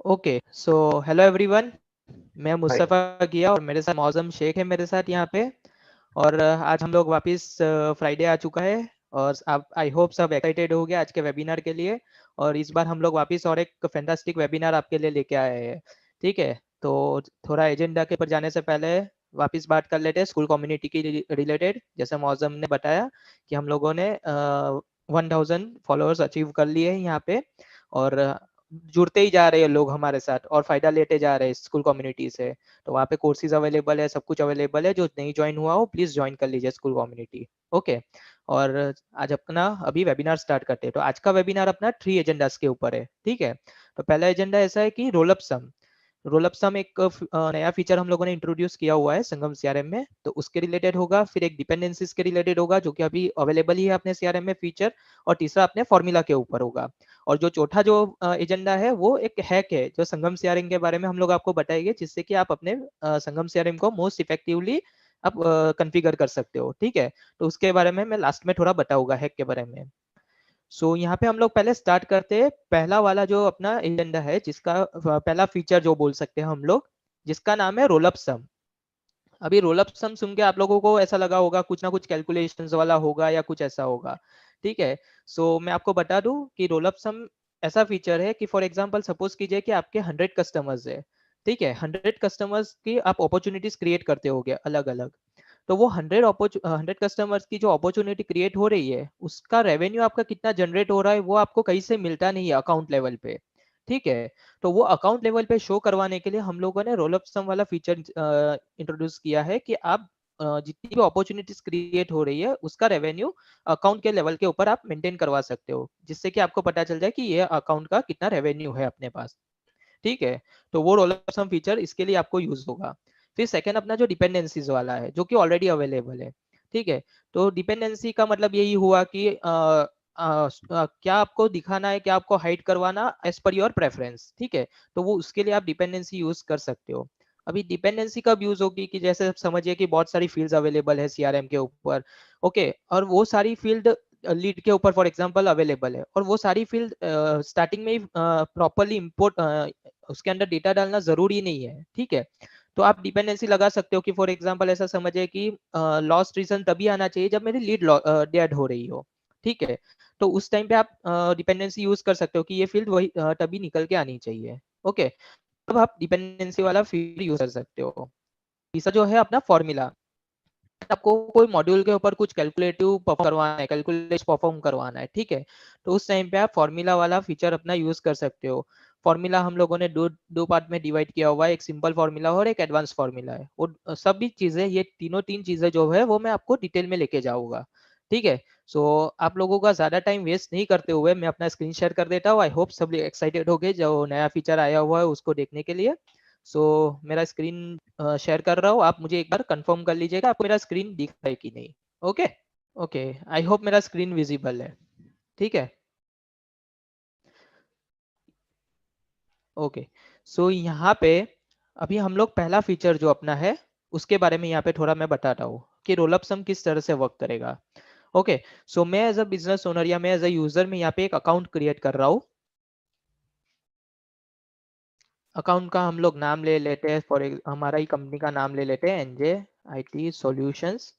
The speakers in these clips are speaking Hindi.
Okay so hello everyone. मैं हाय। मुस्तफ़ा गिया और मेरे साथ मौज़म शेख है मेरे साथ यहाँ पे। और आज हम लोग वापस फ्राइडे आ चुका है। और आप आई होप सब एक्साइटेड हो गया आज के वेबिनार के लिए। और इस बार हम लोग वापस और एक फैंटास्टिक वेबिनार आपके लिए लेके आए हैं। ठीक है, तो थोड़ा एजेंडा के ऊपर जाने से पहले वापस बात कर लेते हैं स्कूल कम्युनिटी की रिलेटेड। जैसे मौज़म ने बताया कि हम लोगों ने 1000 फॉलोअर्स अचीव कर लिए हैं यहाँ पे। और जुड़ते ही जा रहे हैं लोग हमारे साथ और फायदा लेते जा रहे हैं स्कूल कम्युनिटी से। तो वहाँ पे कोर्सेज अवेलेबल है, सब कुछ अवेलेबल है। जो नहीं ज्वाइन हुआ हो प्लीज ज्वाइन कर लीजिए स्कूल कम्युनिटी। ओके। और आज अपना अभी वेबिनार स्टार्ट करते हैं। तो आज का वेबिनार अपना 3 एजेंडास के ऊपर है। ठीक है, तो पहला एजेंडा ऐसा है कि roll up sum. Roll up sum एक नया फीचर हम लोगों ने इंट्रोड्यूस किया हुआ है संगम सीआरएम में, तो उसके रिलेटेड होगा। फिर एक डिपेंडेंसीज के रिलेटेड होगा जो कि अभी अवेलेबल ही है अपने सीआरएम में फीचर। और तीसरा अपने फॉर्मूला के ऊपर होगा। और जो चौथा जो एजेंडा है वो एक हैक है जो संगम सीआरएम के बारे में हम लोग आपको बताएंगे, जिससे कि आप अपने संगम सीआरएम को मोस्ट इफेक्टिवली आप कॉन्फ़िगर कर सकते हो। ठीक है, तो उसके बारे में मैं लास्ट में थोड़ा बताऊंगा हैक के बारे में। सो यहाँ पे हम लोग पहले स्टार्ट करते हैं पहला वाला जो अपना एजेंडा है, जिसका पहला फीचर जो बोल सकते हैं हम लोग, जिसका नाम है रोल अप सम। अभी रोल अप सम सुन के आप लोगों को ऐसा लगा होगा कुछ ना कुछ कैलकुलेशंस वाला होगा या कुछ ऐसा होगा। ठीक है, सो मैं आपको बता दूं कि रोल अप सम ऐसा फीचर है कि फॉर एग्जांपल सपोज कीजिए कि आपके 100 कस्टमर्स है। ठीक है, 100 कस्टमर्स की आप अपॉर्चुनिटीज क्रिएट करते होगे अलग अलग। तो वो 100 कस्टमर्स की जो अपॉर्चुनिटी क्रिएट हो रही है उसका रेवेन्यू आपका कितना जनरेट हो रहा है वो आपको कहीं से मिलता नहीं है अकाउंट लेवल पे। ठीक है, तो वो अकाउंट लेवल पे शो करवाने के लिए हम लोगों ने रोल अप सम वाला फीचर इंट्रोड्यूस किया है कि आप जितनी भी अपॉर्चुनिटीज क्रिएट हो रही है उसका रेवेन्यू अकाउंट के लेवल के ऊपर आप मेंटेन करवा सकते हो, जिससे कि आपको पता चल जाए कि ये अकाउंट का कितना रेवेन्यू है अपने पास। ठीक है, तो वो रोल अप सम फीचर इसके लिए आपको यूज होगा। फिर सेकंड अपना जो डिपेंडेंसीज वाला है जो कि ऑलरेडी अवेलेबल है। ठीक है, तो डिपेंडेंसी का मतलब यही हुआ कि क्या आपको दिखाना है, क्या आपको हाइड करवाना एज पर योर प्रेफरेंस। ठीक है, तो वो उसके लिए आप डिपेंडेंसी यूज कर सकते हो। अभी डिपेंडेंसी कब यूज होगी कि जैसे आप समझिए कि बहुत सारी फील्ड्स अवेलेबल है सीआरएम के ऊपर। ओके, और वो सारी फील्ड लीड के ऊपर फॉर एग्जांपल अवेलेबल है और वो सारी फील्ड स्टार्टिंग में ही प्रॉपरली इंपोर्ट उसके अंदर डेटा डालना जरूरी नहीं है। ठीक है, तो आप डिपेंडेंसी लगा सकते हो कि फॉर एग्जांपल ऐसा समझिए कि लॉस्ट रीजन तभी आना चाहिए जब मेरी लीड डेड हो रही हो। ठीक है, तो उस टाइम पे आप डिपेंडेंसी यूज कर सकते हो कि ये फील्ड वही तभी निकल के आनी चाहिए। ओके, तब आप डिपेंडेंसी वाला फील्ड यूज कर सकते हो। तीसरा जो है अपना फॉर्मूला। आपको कोई मॉड्यूल के ऊपर कुछ कैलकुलेटिव परफॉर्म करवाना है, कैलकुलेट परफॉर्म करवाना है। ठीक है, तो उस टाइम पे आप फॉर्मूला वाला फीचर अपना यूज कर सकते हो। फॉर्मूला हम लोगों ने दो दो पार्ट में डिवाइड किया हुआ है, एक सिंपल फॉर्मूला और एक एडवांस फॉर्मूला है। वो सभी चीजें, ये तीनों तीन चीजें जो है वो मैं आपको डिटेल में लेके जाऊंगा। ठीक है, सो आप लोगों का ज्यादा टाइम वेस्ट नहीं करते हुए मैं अपना स्क्रीन शेयर कर देता हूँ। आई होप सब एक्साइटेड हो गए जो नया फीचर आया हुआ है उसको देखने के लिए। सो मेरा स्क्रीन शेयर कर रहा हूँ, आप मुझे एक बार कंफर्म कर लीजिएगा आपको मेरा स्क्रीन दिख रहा है कि नहीं। ओके। ओके, आई होप मेरा स्क्रीन विजिबल है। ठीक है, ओके। सो यहाँ पे अभी हम लोग पहला फीचर जो अपना है उसके बारे में यहाँ पे थोड़ा मैं बताता हूँ कि रोल अप सम किस तरह से वर्क करेगा। ओके, सो मैं एज अ बिजनेस ओनर या मैं एज अ यूजर में यहाँ पे एक अकाउंट क्रिएट कर रहा हूँ। अकाउंट का हम लोग नाम ले लेते हैं, फॉर हमारा ही कंपनी का नाम ले लेते हैं एनजे IT सॉल्यूशंस।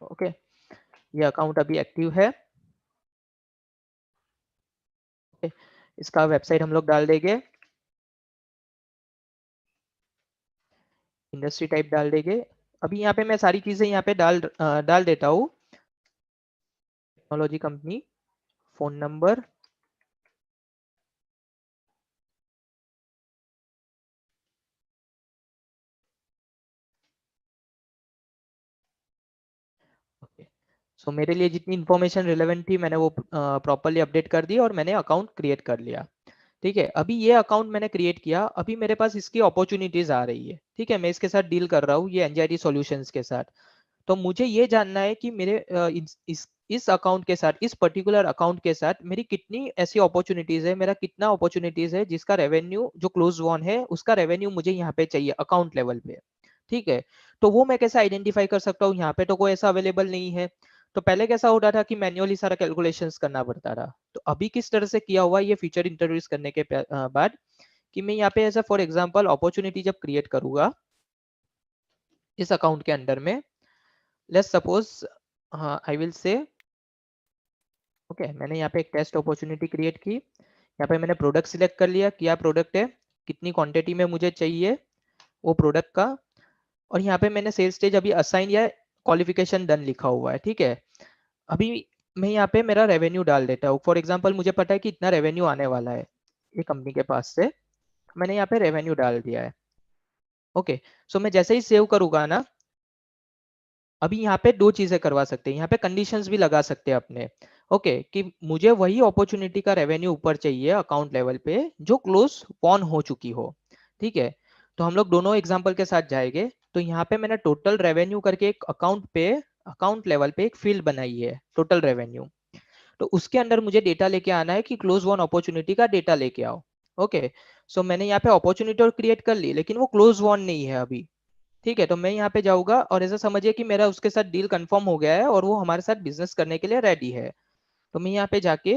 ओके, ये अकाउंट अभी एक्टिव है। इसका वेबसाइट हम लोग डाल देंगे, इंडस्ट्री टाइप डाल देंगे। अभी यहाँ पे मैं सारी चीजें यहाँ पे डाल देता हूँ। Technology company, phone number, okay. So मेरे लिए जितनी इन्फॉर्मेशन रिलेवेंट थी मैंने वो प्रॉपरली अपडेट कर दी और मैंने अकाउंट क्रिएट कर लिया। ठीक है, अभी ये अकाउंट मैंने क्रिएट किया, अभी मेरे पास इसकी अपॉर्चुनिटीज आ रही है। ठीक है, मैं इसके साथ डील कर रहा हूँ ये एनजीआईटी सॉल्यूशंस के साथ। तो मुझे ये जानना है कि मेरे इस अकाउंट के साथ, इस पर्टिकुलर अकाउंट के साथ मेरी कितनी ऐसी अपॉर्चुनिटीज है, मेरा कितना अपॉर्चुनिटीज है जिसका रेवेन्यू जो क्लोज वन है उसका रेवेन्यू मुझे यहाँ पे चाहिए अकाउंट लेवल पे। ठीक है, तो वो मैं कैसे आइडेंटिफाई कर सकता हूँ, यहाँ पे तो कोई ऐसा अवेलेबल नहीं है। तो पहले कैसा होता था कि मैन्युअली सारा कैलकुलेशंस करना पड़ता था। तो अभी किस तरह से किया हुआ ये फीचर इंट्रोड्यूस करने के बाद कि मैं यहाँ पे ऐसा फॉर एग्जांपल अपॉर्चुनिटी जब क्रिएट करूंगा इस अकाउंट के अंडर में, let's suppose I will say okay, मैंने यहाँ पे एक टेस्ट अपॉर्चुनिटी क्रिएट की। यहाँ पे मैंने प्रोडक्ट सिलेक्ट कर लिया, क्या प्रोडक्ट है, कितनी क्वांटिटी में मुझे चाहिए वो प्रोडक्ट का, और यहाँ पे मैंने सेल्स स्टेज अभी असाइन या क्वालिफिकेशन डन लिखा हुआ है। ठीक है, अभी मैं यहाँ पे मेरा रेवेन्यू डाल देता हूँ। फॉर एग्जांपल मुझे पता है कि इतना रेवेन्यू आने वाला है ये कंपनी के पास से, मैंने यहाँ पे रेवेन्यू डाल दिया है। ओके, सो मैं जैसे ही सेव करूंगा ना, अभी यहाँ पे दो चीजें करवा सकते हैं, यहाँ पे कंडीशंस भी लगा सकते हैं अपने। ओके, कि मुझे वही अपॉर्चुनिटी का रेवेन्यू ऊपर चाहिए अकाउंट लेवल पे जो क्लोज वॉन हो चुकी हो। ठीक है, तो हम लोग दोनों एग्जांपल के साथ जाएंगे। तो यहाँ पे मैंने टोटल रेवेन्यू करके एक अकाउंट लेवल पे एक फील्ड बनाई है, टोटल रेवेन्यू। तो उसके अंदर मुझे डेटा लेके आना है कि क्लोज वन अपॉर्चुनिटी का डेटा लेके आओ। ओके, सो मैंने यहाँ पे अपॉर्चुनिटी और क्रिएट कर ली, लेकिन वो क्लोज वन नहीं है अभी। ठीक है, तो मैं यहाँ पे जाऊंगा और ऐसा समझिए कि मेरा उसके साथ डील कंफर्म हो गया है और वो हमारे साथ बिजनेस करने के लिए रेडी है। तो मैं यहाँ पे जाके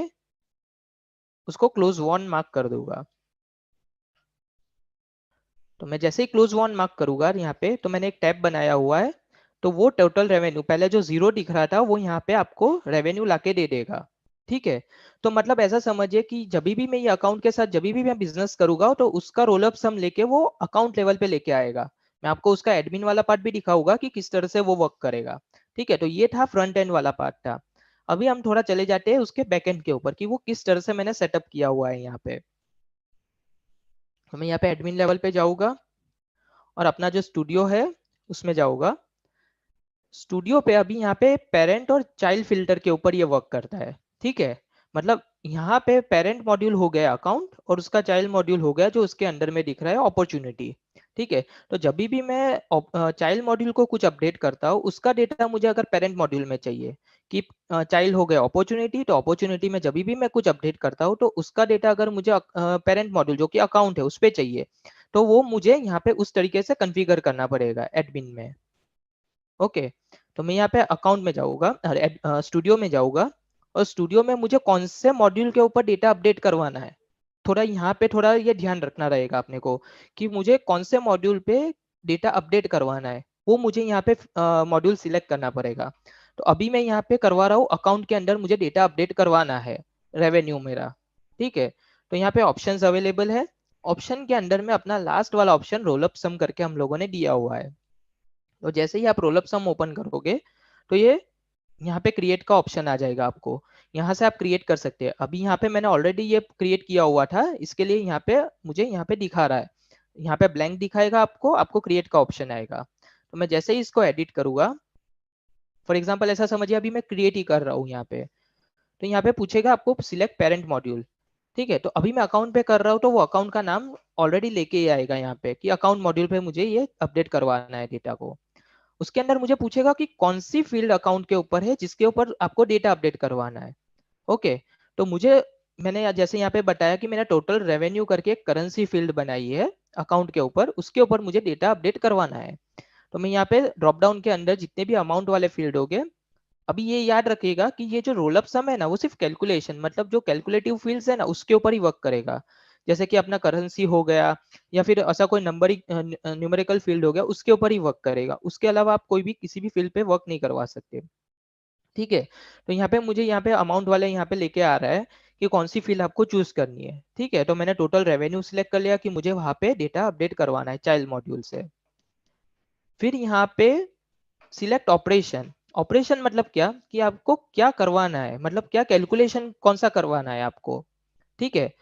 उसको क्लोज वन मार्क कर दूंगा। तो मैं जैसे ही क्लोज वन मार्क करूंगा यहाँ पे, तो मैंने एक टैब बनाया हुआ है, तो वो टोटल रेवेन्यू पहले जो जीरो दिख रहा था वो यहाँ पे आपको रेवेन्यू लाके दे देगा। ठीक है, तो मतलब ऐसा समझिए कि जब भी मैं ये अकाउंट के साथ जब भी मैं बिजनेस करूंगा तो उसका रोल अप सम लेके वो अकाउंट लेवल पे लेके आएगा। मैं आपको उसका एडमिन वाला पार्ट भी दिखाऊंगा कि किस तरह से वो वर्क करेगा। ठीक है, तो ये था फ्रंट एंड वाला पार्ट था। अभी हम थोड़ा चले जाते हैं उसके बैक एंड के ऊपर कि वो किस तरह से मैंने सेटअप किया हुआ है यहाँ पे। तो मैं यहाँ पे एडमिन लेवल पे जाऊंगा और अपना जो स्टूडियो है उसमें जाऊंगा। स्टूडियो पे अभी यहाँ पे पेरेंट और चाइल्ड फिल्टर के ऊपर ये वर्क करता है। ठीक है, मतलब यहाँ पे पेरेंट मॉड्यूल हो गया अकाउंट और उसका चाइल्ड मॉड्यूल हो गया जो उसके अंडर में दिख रहा है अपॉर्चुनिटी। ठीक है, तो जब भी मैं चाइल्ड मॉड्यूल को कुछ अपडेट करता हूँ उसका डेटा मुझे अगर पेरेंट मॉड्यूल में चाहिए कि चाइल्ड हो गया अपॉर्चुनिटी, तो अपॉर्चुनिटी में जब भी मैं कुछ अपडेट करता हूँ तो उसका डेटा अगर मुझे पेरेंट मॉड्यूल जो कि अकाउंट है उस पर चाहिए, तो वो मुझे यहाँ पे उस तरीके से कन्फिगर करना पड़ेगा एडमिन में। ओके, तो मैं यहाँ पे अकाउंट में जाऊंगा, स्टूडियो में जाऊंगा और स्टूडियो में मुझे कौन से मॉड्यूल के ऊपर डेटा अपडेट करवाना है, थोड़ा यहाँ पे थोड़ा ये ध्यान रखना रहेगा अपने को कि मुझे कौन से मॉड्यूल पे डेटा अपडेट करवाना है, वो मुझे यहाँ पे मॉड्यूल सिलेक्ट करना पड़ेगा। तो अभी मैं यहाँ पे करवा रहा हूँ अकाउंट के अंदर मुझे डेटा अपडेट करवाना है रेवेन्यू मेरा। ठीक है, तो यहाँ पे ऑप्शंस अवेलेबल है। ऑप्शन के अंदर में अपना लास्ट वाला ऑप्शन रोल अप सम करके हम लोगों ने दिया हुआ है। तो जैसे ही आप रोल अप सम ओपन करोगे तो ये यहाँ पे क्रिएट का ऑप्शन आ जाएगा आपको, यहाँ से आप क्रिएट कर सकते हैं। अभी यहाँ पे मैंने ऑलरेडी ये क्रिएट किया हुआ था, इसके लिए यहाँ पे मुझे यहाँ पे दिखा रहा है, यहाँ पे ब्लैंक दिखाएगा आपको, आपको क्रिएट का ऑप्शन आएगा। तो मैं जैसे ही इसको एडिट करूंगा, फॉर एग्जाम्पल ऐसा समझिए अभी मैं क्रिएट ही कर रहा हूँ यहाँ पे, तो यहाँ पे पूछेगा आपको सिलेक्ट पेरेंट मॉड्यूल। ठीक है, तो अभी मैं अकाउंट पे कर रहा हूँ तो वो अकाउंट का नाम ऑलरेडी लेके ही आएगा यहाँ पे कि अकाउंट मॉड्यूल पे मुझे ये अपडेट करवाना है डेटा को। उसके अंदर मुझे पूछेगा कि कौन सी फील्ड अकाउंट के ऊपर है जिसके ऊपर आपको डेटा अपडेट करवाना है। ओके, तो मैंने जैसे यहाँ पे बताया कि मैंने टोटल रेवेन्यू करके एक करेंसी फील्ड बनाई है अकाउंट के ऊपर, उसके ऊपर मुझे डेटा अपडेट करवाना है। तो मैं यहाँ पे ड्रॉप डाउन के अंदर जितने भी अमाउंट वाले फील्ड हो गए, अभी ये याद रखिएगा कि ये जो रोल अप सम है ना वो सिर्फ कैलकुलेशन मतलब जो कैलकुलेटिव फील्ड्स है ना उसके ऊपर ही वर्क करेगा। जैसे कि अपना करेंसी हो गया या फिर ऐसा कोई नंबरिंग न्यूमेरिकल फील्ड हो गया उसके ऊपर ही वर्क करेगा, उसके अलावा आप कोई भी किसी भी फील्ड पे वर्क नहीं करवा सकते। ठीक है, तो यहाँ पे मुझे यहाँ पे अमाउंट वाले यहाँ पे लेके आ रहा है कि कौन सी फील्ड आपको चूज करनी है। ठीक है, तो मैंने टोटल रेवेन्यू सिलेक्ट कर लिया कि मुझे वहां पे डेटा अपडेट करवाना है चाइल्ड मॉड्यूल से। फिर यहाँ पे सिलेक्ट ऑपरेशन। ऑपरेशन मतलब क्या कि आपको क्या करवाना है, मतलब क्या कैलकुलेशन कौन सा करवाना है आपको। ठीक है,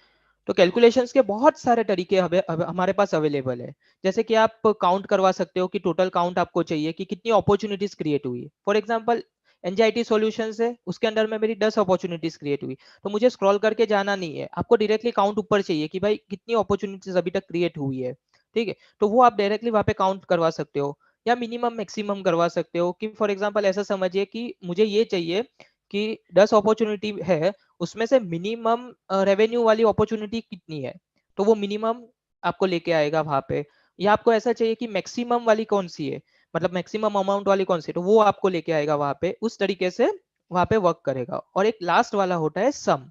तो कैलकुलेशंस के बहुत सारे तरीके हमारे पास अवेलेबल है। जैसे कि आप काउंट करवा सकते हो कि टोटल काउंट आपको चाहिए कि कितनी अपॉर्चुनिटीज क्रिएट हुई। फॉर एग्जांपल एनजीआईटी सॉल्यूशंस है, उसके अंदर में मेरी 10 अपॉर्चुनिटीज क्रिएट हुई, तो मुझे स्क्रॉल करके जाना नहीं है, आपको डायरेक्टली काउंट ऊपर चाहिए कि भाई कितनी अपॉर्चुनिटीज अभी तक क्रिएट हुई है। ठीक है, तो वो आप डायरेक्टली वहां पे काउंट करवा सकते हो या मिनिमम मैक्सिमम करवा सकते हो कि फॉर एग्जांपल ऐसा समझिए कि मुझे ये चाहिए कि 10 अपॉर्चुनिटी है, उसमें से मिनिमम रेवेन्यू वाली अपॉर्चुनिटी कितनी है, तो वो मिनिमम आपको लेके आएगा वहां पे। या आपको ऐसा चाहिए कि मैक्सिमम वाली कौन सी है, मतलब मैक्सिमम अमाउंट वाली कौन सी है, तो वो आपको लेके आएगा वहां पे। उस तरीके से वहां पे वर्क करेगा। और एक लास्ट वाला होता है सम।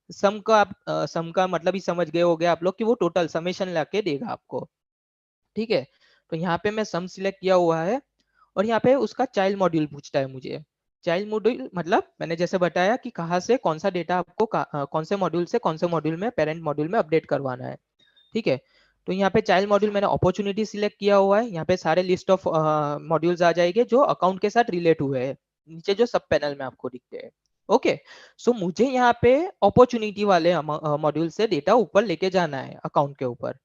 सम का आप सम का मतलब ही समझ गए होगे आप लोग कि वो टोटल समेशन लाके देगा आपको। ठीक है, तो यहाँ पे मैं सम सिलेक्ट किया हुआ है और यहाँ पे उसका चाइल्ड मॉड्यूल पूछता है मुझे। चाइल्ड मॉड्यूल मतलब मैंने जैसे बताया कि कहाँ से कौन सा डेटा आपको कौन से मॉड्यूल से कौन से मॉड्यूल में पेरेंट मॉड्यूल में अपडेट करवाना है। ठीक है, तो यहाँ पे चाइल्ड मॉड्यूल मैंने अपॉर्चुनिटी सिलेक्ट किया हुआ है। यहाँ पे सारे लिस्ट ऑफ मॉड्यूल्स आ जाएंगे जो अकाउंट के साथ रिलेट हुए हैं, नीचे जो सब पैनल में आपको दिखते हैं। ओके, सो मुझे यहाँ पे अपॉर्चुनिटी वाले मॉड्यूल से डेटा ऊपर लेके जाना है अकाउंट के ऊपर।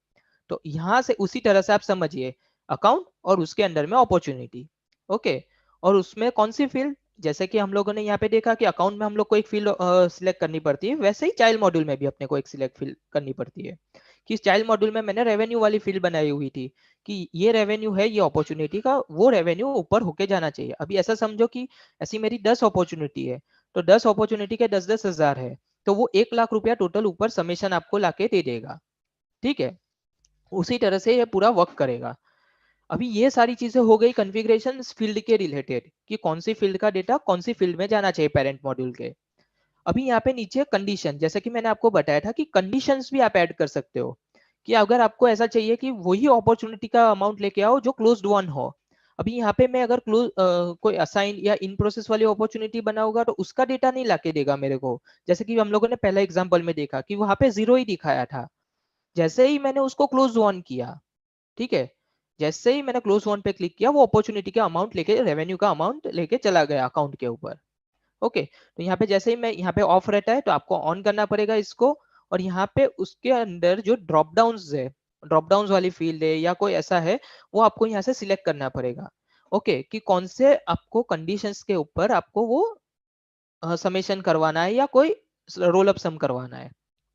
तो यहाँ से उसी तरह से आप समझिए अकाउंट और उसके अंदर में अपॉर्चुनिटी। ओके, और उसमें कौन सी फील्ड, जैसे कि हम लोगों ने यहाँ पे देखा कि अकाउंट में हम लोग को एक फील्ड सिलेक्ट करनी पड़ती है, वैसे ही चाइल्ड मॉड्यूल में भी अपने को एक सिलेक्ट फील्ड करनी पड़ती है। कि चाइल्ड मॉड्यूल में मैंने रेवेन्यू वाली फील्ड बनाई हुई थी कि ये रेवेन्यू है, ये अपॉर्चुनिटी का वो रेवेन्यू ऊपर होके जाना चाहिए। अभी ऐसा समझो कि ऐसी मेरी 10 अपॉर्चुनिटी है, तो 10 अपॉर्चुनिटी के 10-10 हजार है, तो वो 1 लाख रुपया टोटल ऊपर समेशन आपको लाके दे देगा। ठीक है, उसी तरह से ये पूरा वर्क करेगा। अभी ये सारी चीजें हो गई कॉन्फ़िगरेशन फील्ड के रिलेटेड कि कौन सी फील्ड का डेटा कौन सी फील्ड में जाना चाहिए पेरेंट मॉड्यूल के। अभी यहाँ पे नीचे कंडीशन, जैसे कि मैंने आपको बताया था कि कंडीशंस भी आप ऐड कर सकते हो कि अगर आपको ऐसा चाहिए कि वही अपॉर्चुनिटी का अमाउंट लेके आओ जो क्लोज्ड वन हो। अभी यहाँ पे मैं अगर कोई असाइन या इन प्रोसेस वाली अपॉर्चुनिटी बनाऊंगा तो उसका डेटा नहीं लाके देगा मेरे को। जैसे कि हम लोगों ने पहला एग्जांपल में देखा कि वहां पे 0 ही दिखाया था। जैसे ही मैंने उसको क्लोज वन किया, ठीक है, जैसे ही मैंने क्लोज वन पे क्लिक किया, वो अपॉर्चुनिटी का अमाउंट लेके रेवेन्यू का अमाउंट लेके चला गया अकाउंट के ऊपर। ओके, तो यहाँ पे जैसे ही मैं यहाँ पे ऑफ रहता है तो आपको ऑन करना पड़ेगा इसको। और यहाँ पे उसके अंदर जो ड्रॉप डाउन्स है, ड्रॉप डाउन्स वाली फील्ड है या कोई ऐसा है, वो आपको यहाँ से सिलेक्ट करना पड़ेगा। ओके, कि कौन से आपको कंडीशंस के ऊपर आपको वो समेशन करवाना है या कोई रोल अप सम करवाना है।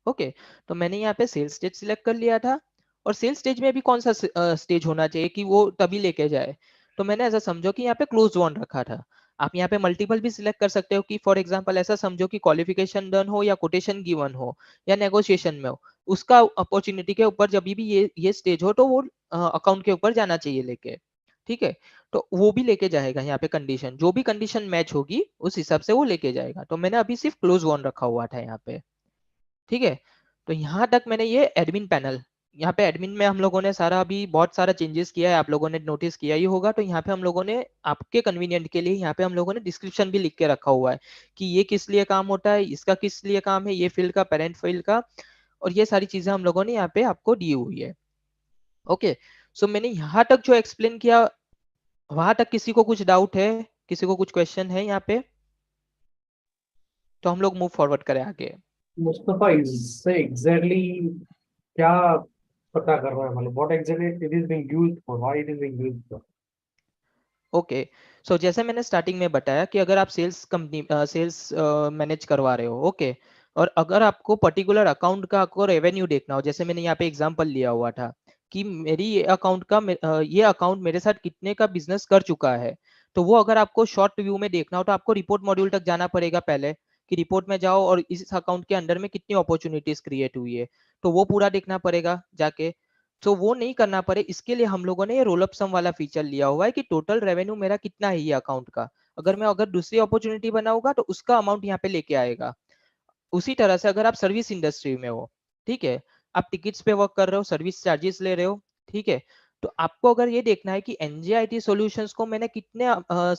ओके, तो मैंने यहाँ पे सेल्स स्टेज सिलेक्ट कर लिया था। और सेल्स स्टेज में भी कौन सा स्टेज होना चाहिए कि वो तभी लेके जाए, तो मैंने ऐसा समझो कि यहाँ पे क्लोज वन रखा था। आप यहाँ पे मल्टीपल भी सिलेक्ट कर सकते हो कि फॉर एग्जांपल ऐसा समझो कि क्वालिफिकेशन डन हो या कोटेशन गिवन हो या नेगोशिएशन में हो, उसका अपॉर्चुनिटी के ऊपर जब भी ये स्टेज हो तो वो अकाउंट के ऊपर जाना चाहिए लेके। ठीक है, तो वो भी लेके जाएगा। यहाँ पे कंडीशन, जो भी कंडीशन मैच होगी उस हिसाब से वो लेके जाएगा। तो मैंने अभी सिर्फ क्लोज वन रखा हुआ था यहाँ पे। ठीक है, तो यहाँ तक मैंने ये एडमिन पैनल, यहाँ पे एडमिन में हम लोगों ने सारा अभी बहुत सारा चेंजेस किया है, आप लोगों ने नोटिस किया ही होगा। तो यहाँ पे हम लोगों ने आपके कन्वीनियंट के लिए यहाँ पे हम लोगों ने डिस्क्रिप्शन भी लिख के रखा हुआ है कि ये किस लिए काम होता है, इसका किस लिए काम है, ये फील्ड का, पेरेंट फील्ड का, और ये सारी चीजें हम लोगों ने यहाँ पे आपको दी हुई है। ओके, सो मैंने यहाँ तक जो एक्सप्लेन किया, वहां तक किसी को कुछ डाउट है, किसी को कुछ क्वेश्चन है यहाँ पे, तो हम लोग मूव फॉरवर्ड करें आगे। मुस्तफा, इससे एग्जैक्टली क्या पता कर रहा है, मतलब what exactly it is being used for, why it is being used for? Okay, so जैसे मैंने स्टार्टिंग में बताया कि अगर आप सेल्स कंपनी सेल्स मैनेज करवा रहे हो, ओके, और अगर आपको पर्टिकुलर अकाउंट का आपको रेवेन्यू देखना हो, जैसे मैंने यहाँ पे एग्जांपल लिया हुआ था कि मेरी ये अकाउंट का ये अकाउंट मेरे साथ कितने का बिजनेस कर चुका है, तो वो अगर आपको शॉर्ट व्यू में देखना हो तो आपको रिपोर्ट मॉड्यूल तक जाना पड़ेगा पहले, कि रिपोर्ट में जाओ और इस अकाउंट के अंदर में कितनी अपॉर्चुनिटीज क्रिएट हुई है, तो वो पूरा देखना पड़ेगा जाके। तो वो नहीं करना पड़े इसके लिए हम लोगों ने ये रोल अप सम वाला फीचर लिया हुआ है कि टोटल रेवेन्यू मेरा कितना है ये अकाउंट का, अगर दूसरी अपॉर्चुनिटी बनाऊंगा तो उसका अमाउंट यहाँ पे लेके आएगा। उसी तरह से अगर आप सर्विस इंडस्ट्री में हो, ठीक है, आप टिकट्स पे वर्क कर रहे हो, सर्विस चार्जेस ले रहे हो, ठीक है, तो आपको अगर ये देखना है कि एनजेआईटी सॉल्यूशंस को मैंने कितने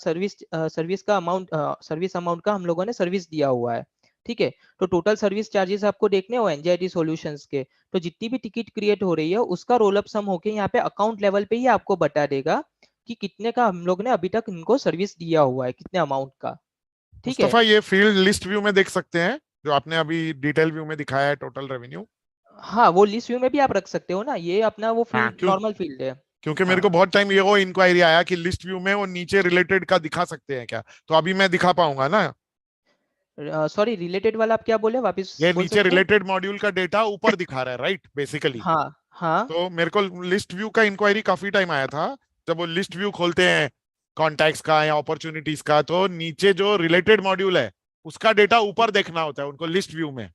सर्विस अमाउंट का हम लोगों ने सर्विस दिया हुआ है, ठीक है, तो टोटल सर्विस चार्जेस आपको देखने हो एनजेआईटी सॉल्यूशंस के, तो जितनी भी टिकट क्रिएट हो रही है उसका रोल अप सम होके यहाँ पे अकाउंट लेवल पे ही आपको बता देगा कि कितने का हम लोग ने अभी तक इनको सर्विस दिया हुआ है, कितने अमाउंट का। ठीक है, मुस्तफा, ये फील्ड लिस्ट व्यू में देख सकते हैं जो आपने अभी डिटेल व्यू में दिखाया है, टोटल रेवेन्यू? हाँ, वो लिस्ट व्यू में भी आप रख सकते हो ना, ये अपना वो हाँ, फील्ड नॉर्मल फील्ड है। क्योंकि मेरे हाँ, को बहुत टाइम ये वो इंक्वायरी आया कि लिस्ट व्यू में वो नीचे रिलेटेड का दिखा सकते हैं क्या, तो अभी मैं दिखा पाऊंगा ना? सॉरी, रिलेटेड वाला आप क्या बोले, वापस ये बोल नीचे सकते हैं? रिलेटेड मॉड्यूल का डेटा ऊपर दिखा रहा है, राइट, बेसिकली। हाँ हाँ, तो मेरे को लिस्ट व्यू का इंक्वायरी काफी टाइम आया था। जब वो लिस्ट व्यू खोलते हैं कॉन्टैक्ट्स का या अपॉर्चुनिटीज का, तो नीचे जो रिलेटेड मॉड्यूल है उसका डेटा ऊपर देखना होता है उनको लिस्ट व्यू में।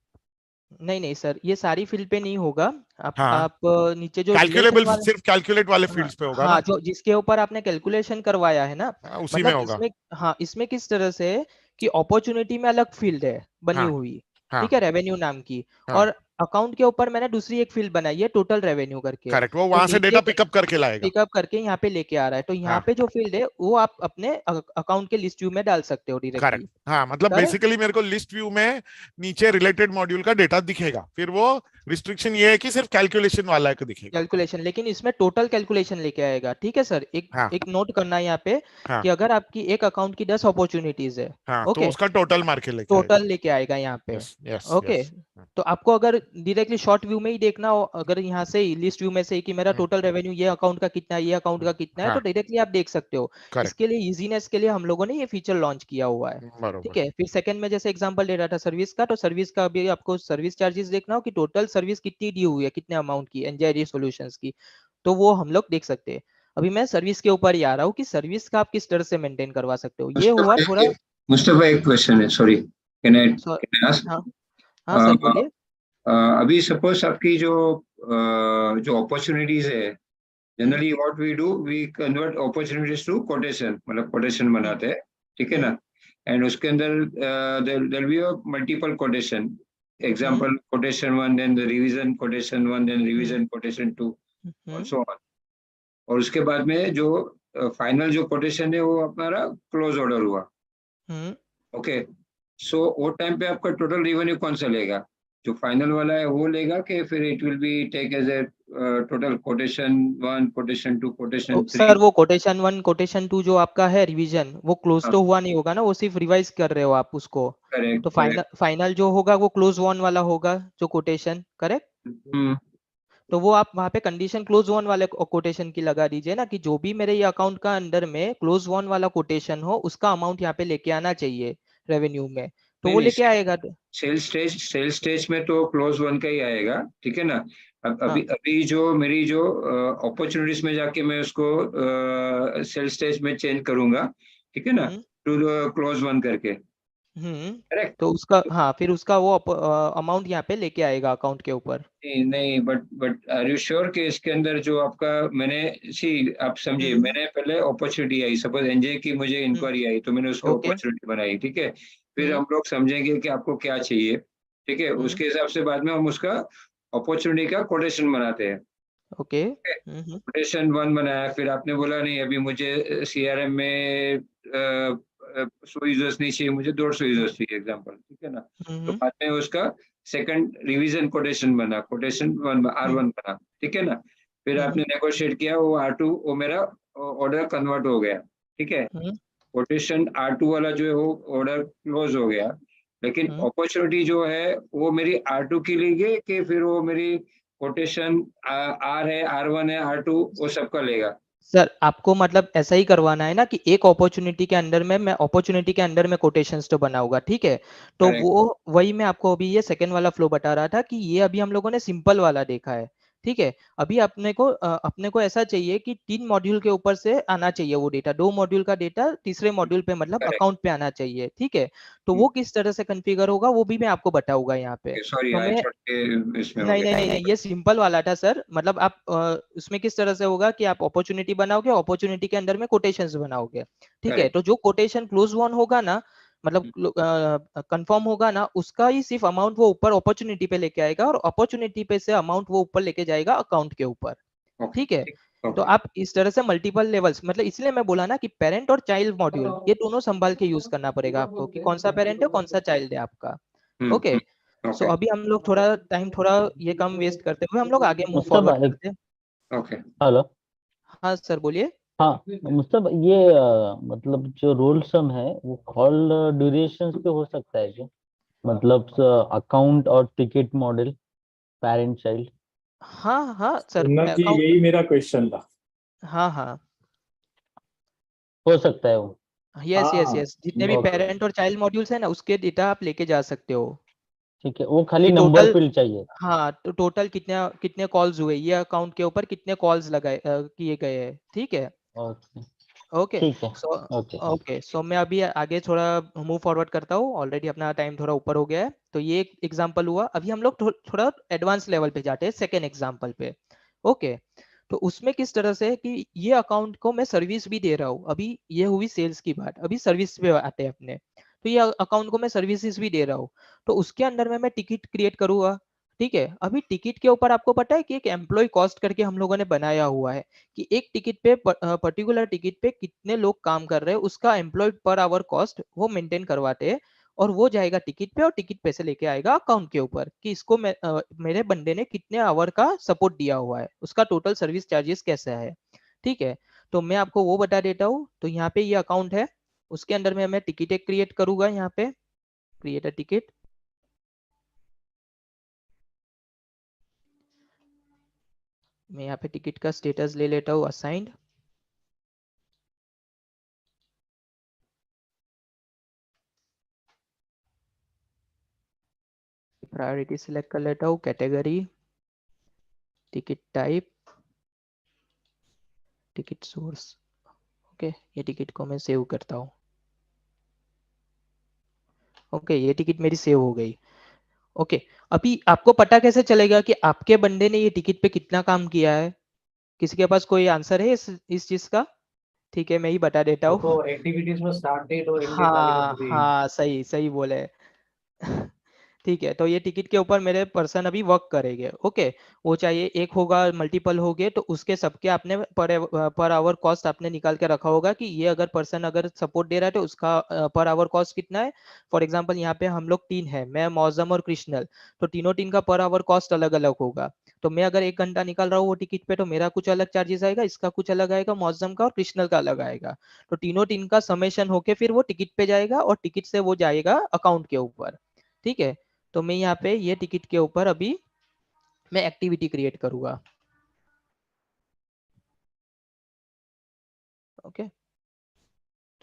नहीं नहीं सर, ये सारी फील्ड पे नहीं होगा। हाँ, आप नीचे जो रिलेशन कैलकुलेबल वाला, सिर्फ कैलकुलेट वाले हाँ फील्ड्स पे होगा हाँ, ना? जो जिसके ऊपर आपने कैलकुलेशन करवाया है ना, हाँ, उसी में मतलब होगा। इसमें, हाँ, इसमें किस तरह से है कि अपॉर्चुनिटी में अलग फील्ड है बनी हाँ, हुई, हाँ, ठीक है, रेवेन्यू नाम की, हाँ, और अकाउंट के ऊपर मैंने दूसरी एक फील्ड बनाई है टोटल रेवेन्यू करके। करेक्ट, वो तो वहां से डेटा नीचे पिकअप करके लाएगा। पिकअप करके यहाँ पे लेके आ रहा है, तो यहाँ हाँ, पे जो फील्ड है वो आप अपने अकाउंट के लिस्ट व्यू में डाल सकते हो डायरेक्टली। करेक्ट, हाँ, मतलब करेक्ट, बेसिकली मेरे को लिस्ट व्यू में नीचे रिलेटेड मॉड्यूल का डेटा दिखेगा, फिर वो रिस्ट्रिक्शन ये है कि सिर्फ कैलकुलेशन वाला को दिखेगा। कैलकुलेशन, लेकिन इसमें टोटल कैलकुलेशन लेके आएगा, ठीक है सर। एक हाँ, एक नोट करना है यहाँ पे हाँ, कि अगर आपकी एक अकाउंट की 10 अपॉर्चुनिटीज है, हाँ, तो ओके, उसका टोटल मार के लेके आएगा। टोटल लेके आएगा यहाँ पे। Yes, yes, okay, yes. तो आपको अगर डायरेक्टली शॉर्ट व्यू में ही देखना हो, अगर यहाँ से ही लिस्ट व्यू में से ही कि मेरा टोटल रेवेन्यू ये अकाउंट का कितना है, ये अकाउंट का कितना है, तो हाँ, डायरेक्टली आप देख सकते हो। करेक्ट, इसके लिए इजीनेस के लिए हम लोगों ने ये फीचर लॉन्च किया हुआ है, ठीक बरोबर। है। फिर सेकंड में जैसे एग्जांपल दे रहा था सर्विस का, तो सर्विस का अभी आपको सर्विस चार्जेस देखना हो कि टोटल सर्विस कितनी दी हुई है, कितने अमाउंट की एनजीआईडी सॉल्यूशंस की, तो वो हम लोग देख सकते हैं। अभी मैं सर्विस के ऊपर ही आ रहा हूँ कि सर्विस का आप किस तरह से मेंटेन करवा सकते हो। ये हुआ थोड़ा मुस्तफा, एक क्वेश्चन है, सॉरी, कैन आई आस्क? हाँ हाँ सर बोलिए। अभी सपोज आपकी जो अपॉर्चुनिटीज है, generally what we do, we convert opportunities to quotation, मतलब कोटेशन बनाते हैं, ठीक है ना? एंड उसके अंदर there be multiple quotation, example quotation 1, then the revision quotation 1, then revision quotation 2 और सो ऑन। और उसके बाद में जो फाइनल जो कोटेशन है वो हमारा क्लोज ऑर्डर हुआ, ओके। सो वो टाइम पे आपका टोटल रेवेन्यू कौन सा लेगा? जो फाइनल वाला है वो लेगा कि फिर it will be take as a total quotation 1, quotation 2, quotation 3? Sir वो कोटेशन 1 कोटेशन 2 जो आपका है रिवीजन, वो क्लोज हाँ। तो हुआ नहीं होगा ना, वो सिर्फ रिवाइज कर रहे हो आप उसको। करेक्ट, तो फाइनल जो होगा वो क्लोज 1 वाला होगा जो कोटेशन, करेक्ट। तो वो आप वहाँ पे कंडीशन क्लोज 1 वाले कोटेशन की लगा दीजिए ना, कि जो भी मेरे ये अकाउंट का अंडर में क्लोज 1 वाला कोटेशन हो उसका अमाउंट यहाँ पे लेके आना चाहिए रेवेन्यू में, तो वो लेके आएगा। सेल स्टेज में तो क्लोज 1 का ही आएगा, ठीक है ना? अब हाँ। अभी जो मेरी जो अपॉर्चुनिटीज में जाके मैं उसको सेल स्टेज में चेंज करूंगा, ठीक है ना, टू क्लोज 1 करके, करेक्ट? तो उसका हाँ, फिर उसका वो अमाउंट यहाँ पे लेके आएगा अकाउंट के ऊपर। नहीं, बट आर यू श्योर कि इसके अंदर जो आपका, मैंने आप समझिए, मैंने पहले अपॉर्चुनिटी आई, सपोज एनजे की मुझे इंक्वायरी आई, तो मैंने उसको ओके। अपॉर्चुनिटी बनाई, ठीक है। फिर हम लोग समझेंगे कि आपको क्या चाहिए, ठीक है, उसके हिसाब से बाद में हम उसका अपॉर्चुनिटी का कोटेशन बनाते हैं, ओके। कोटेशन 1 बनाया, फिर आपने बोला नहीं अभी मुझे सीआरएम में 100 यूजर्स नहीं चाहिए, मुझे 200 यूजर्स चाहिए, एग्जांपल, ठीक है ना? तो बाद में उसका सेकंड रिवीजन कोटेशन बना, कोटेशन 1 R1 बना, ठीक है ना? फिर आपने नेगोशिएट किया, वो R2 वो मेरा ऑर्डर कन्वर्ट हो गया, ठीक है। कोटेशन R2 वाला जो है वो ऑर्डर क्लोज हो गया, लेकिन अपॉर्चुनिटी जो है वो मेरी R2 की लेगी कि फिर वो मेरी कोटेशन R है, R1 है, R2 वो सबका लेगा? सर आपको मतलब ऐसा ही करवाना है ना कि एक अपॉर्चुनिटी के अंडर में, मैं अपॉर्चुनिटी के अंडर में कोटेशंस तो बनाऊंगा, ठीक है। तो वो वही मैं आपको अभी ये सेकंड वाला फ्लो बता रहा था कि ये अभी हम लोगों ने सिंपल वाला देखा है, ठीक है। अभी अपने को ऐसा चाहिए कि 3 मॉड्यूल के ऊपर से आना चाहिए वो डेटा, 2 मॉड्यूल का डेटा तीसरे मॉड्यूल पे मतलब अकाउंट पे आना चाहिए, ठीक है। तो वो किस तरह से कॉन्फ़िगर होगा वो भी मैं आपको बताऊंगा यहाँ पे। सॉरी, तो मैं नहीं, ये सिंपल वाला था सर। मतलब आप उसमें किस तरह से होगा कि आप अपॉर्चुनिटी बनाओगे, अपॉर्चुनिटी के अंदर में कोटेशंस बनाओगे, ठीक है। तो जो कोटेशन क्लोज 1 होगा ना, मतलब कंफर्म होगा ना, उसका ही सिर्फ अमाउंट वो ऊपर अपॉर्चुनिटी पे लेके आएगा, और अपॉर्चुनिटी पे से अमाउंट वो ऊपर लेके जाएगा अकाउंट के ऊपर, ठीक है। तो आप इस तरह से मल्टीपल लेवल्स, मतलब इसलिए मैं बोला ना कि पेरेंट और चाइल्ड मॉड्यूल ये दोनों संभाल के यूज करना पड़ेगा आपको, कि कौन सा पेरेंट है कौन सा चाइल्ड है आपका। ओके, सो अभी हम लोग थोड़ा टाइम ये कम वेस्ट करते हुए हम लोग आगे मूव फॉरवर्ड करते हैं। Okay, hello. हाँ सर बोलिए। हाँ मुस्तफा, ये मतलब जो रोल सम है वो कॉल ड्यूरेशन पे हो सकता है क्या? मतलब अकाउंट और टिकट मॉडल, पेरेंट चाइल्ड। हाँ सर, जी यही मेरा क्वेश्चन था। हाँ हो सकता है वो। यस, जितने भी पेरेंट और चाइल्ड मॉड्यूल्स है ना उसके डेटा आप लेके जा सकते हो, ठीक है। वो खाली नंबर फील्ड चाहिए। हाँ, तो टोटल कितने कॉल्स हुए, ये अकाउंट के ऊपर कितने कॉल्स लगाए किए गए हैं, ठीक है। ओके, ठीक है। ओके, सो मैं अभी आगे थोड़ा मूव फॉरवर्ड करता हूँ, ऑलरेडी अपना टाइम थोड़ा ऊपर हो गया है। तो ये एक एग्जांपल हुआ। अभी हम लोग थोड़ा एडवांस लेवल पे जाते हैं, सेकेंड एग्जांपल पे। ओके, तो उसमें किस तरह से है कि ये अकाउंट को मैं सर्विस भी दे रहा हूँ। अभी ये हुई सेल्स की बात, अभी सर्विस पे आते हैं अपने। तो तो ये अकाउंट को मैं सर्विसेज भी दे रहा हूँ, तो उसके अंदर में मैं टिकट क्रिएट करूंगा। ठीक है, अभी टिकट के ऊपर आपको पता है कि एक एम्प्लॉय कॉस्ट करके हम लोगों ने बनाया हुआ है कि एक टिकट पे पर्टिकुलर टिकट पे कितने लोग काम कर रहे हैं, उसका एम्प्लॉय पर आवर कॉस्ट वो मेंटेन करवाते हैं, और वो जाएगा टिकट पे और टिकट पैसे लेके आएगा अकाउंट के ऊपर कि इसको मेरे बंदे ने कितने आवर का सपोर्ट दिया हुआ है, उसका टोटल सर्विस चार्जेस कैसा है। ठीक है, तो मैं आपको वो बता देता हूँ। तो यहाँ पे ये अकाउंट है, उसके अंदर में मैं टिकट एक क्रिएट करूंगा, यहाँ पे क्रिएट अ टिकट। मैं यहाँ पे टिकट का स्टेटस ले लेता हूँ असाइंड। प्रायोरिटी सिलेक्ट कर लेता हूँ, category, ticket type, ticket source. Okay, ये टिकट को मैं सेव करता हूँ। ओके, ये टिकट मेरी सेव हो गई। ओके, अभी आपको पता कैसे चलेगा कि आपके बंदे ने ये टिकट पे कितना काम किया है? किसी के पास कोई आंसर है इस चीज का? ठीक है, मैं ही बता देता हूँ। तो एक्टिविटीज में स्टार्ट डेट और एंड डेट डालेगा हाँ पूरी। हाँ, सही सही बोले। ठीक है, तो ये टिकट के ऊपर मेरे पर्सन अभी वर्क करेंगे। ओके, वो चाहिए एक होगा, मल्टीपल हो गए, तो उसके सबके आपने पर आवर कॉस्ट आपने निकाल के रखा होगा कि ये अगर पर्सन अगर सपोर्ट दे रहा है तो उसका पर आवर कॉस्ट कितना है। फॉर एग्जांपल यहाँ पे हम लोग 3 है, मैं मौजम और कृष्णल, तो तीनों तीन का पर आवर कॉस्ट अलग अलग होगा। तो मैं अगर 1 घंटा निकाल रहा हूँ वो टिकट पे, तो मेरा कुछ अलग चार्जेस आएगा, इसका कुछ अलग आएगा, मौजम का और कृष्णल का अलग आएगा। तो तीनों तीन का समेशन होके फिर वो टिकट पे जाएगा और टिकट से वो जाएगा अकाउंट के ऊपर। ठीक है, तो मैं यहाँ पे ये टिकट के ऊपर अभी मैं एक्टिविटी क्रिएट करूंगा। ओके,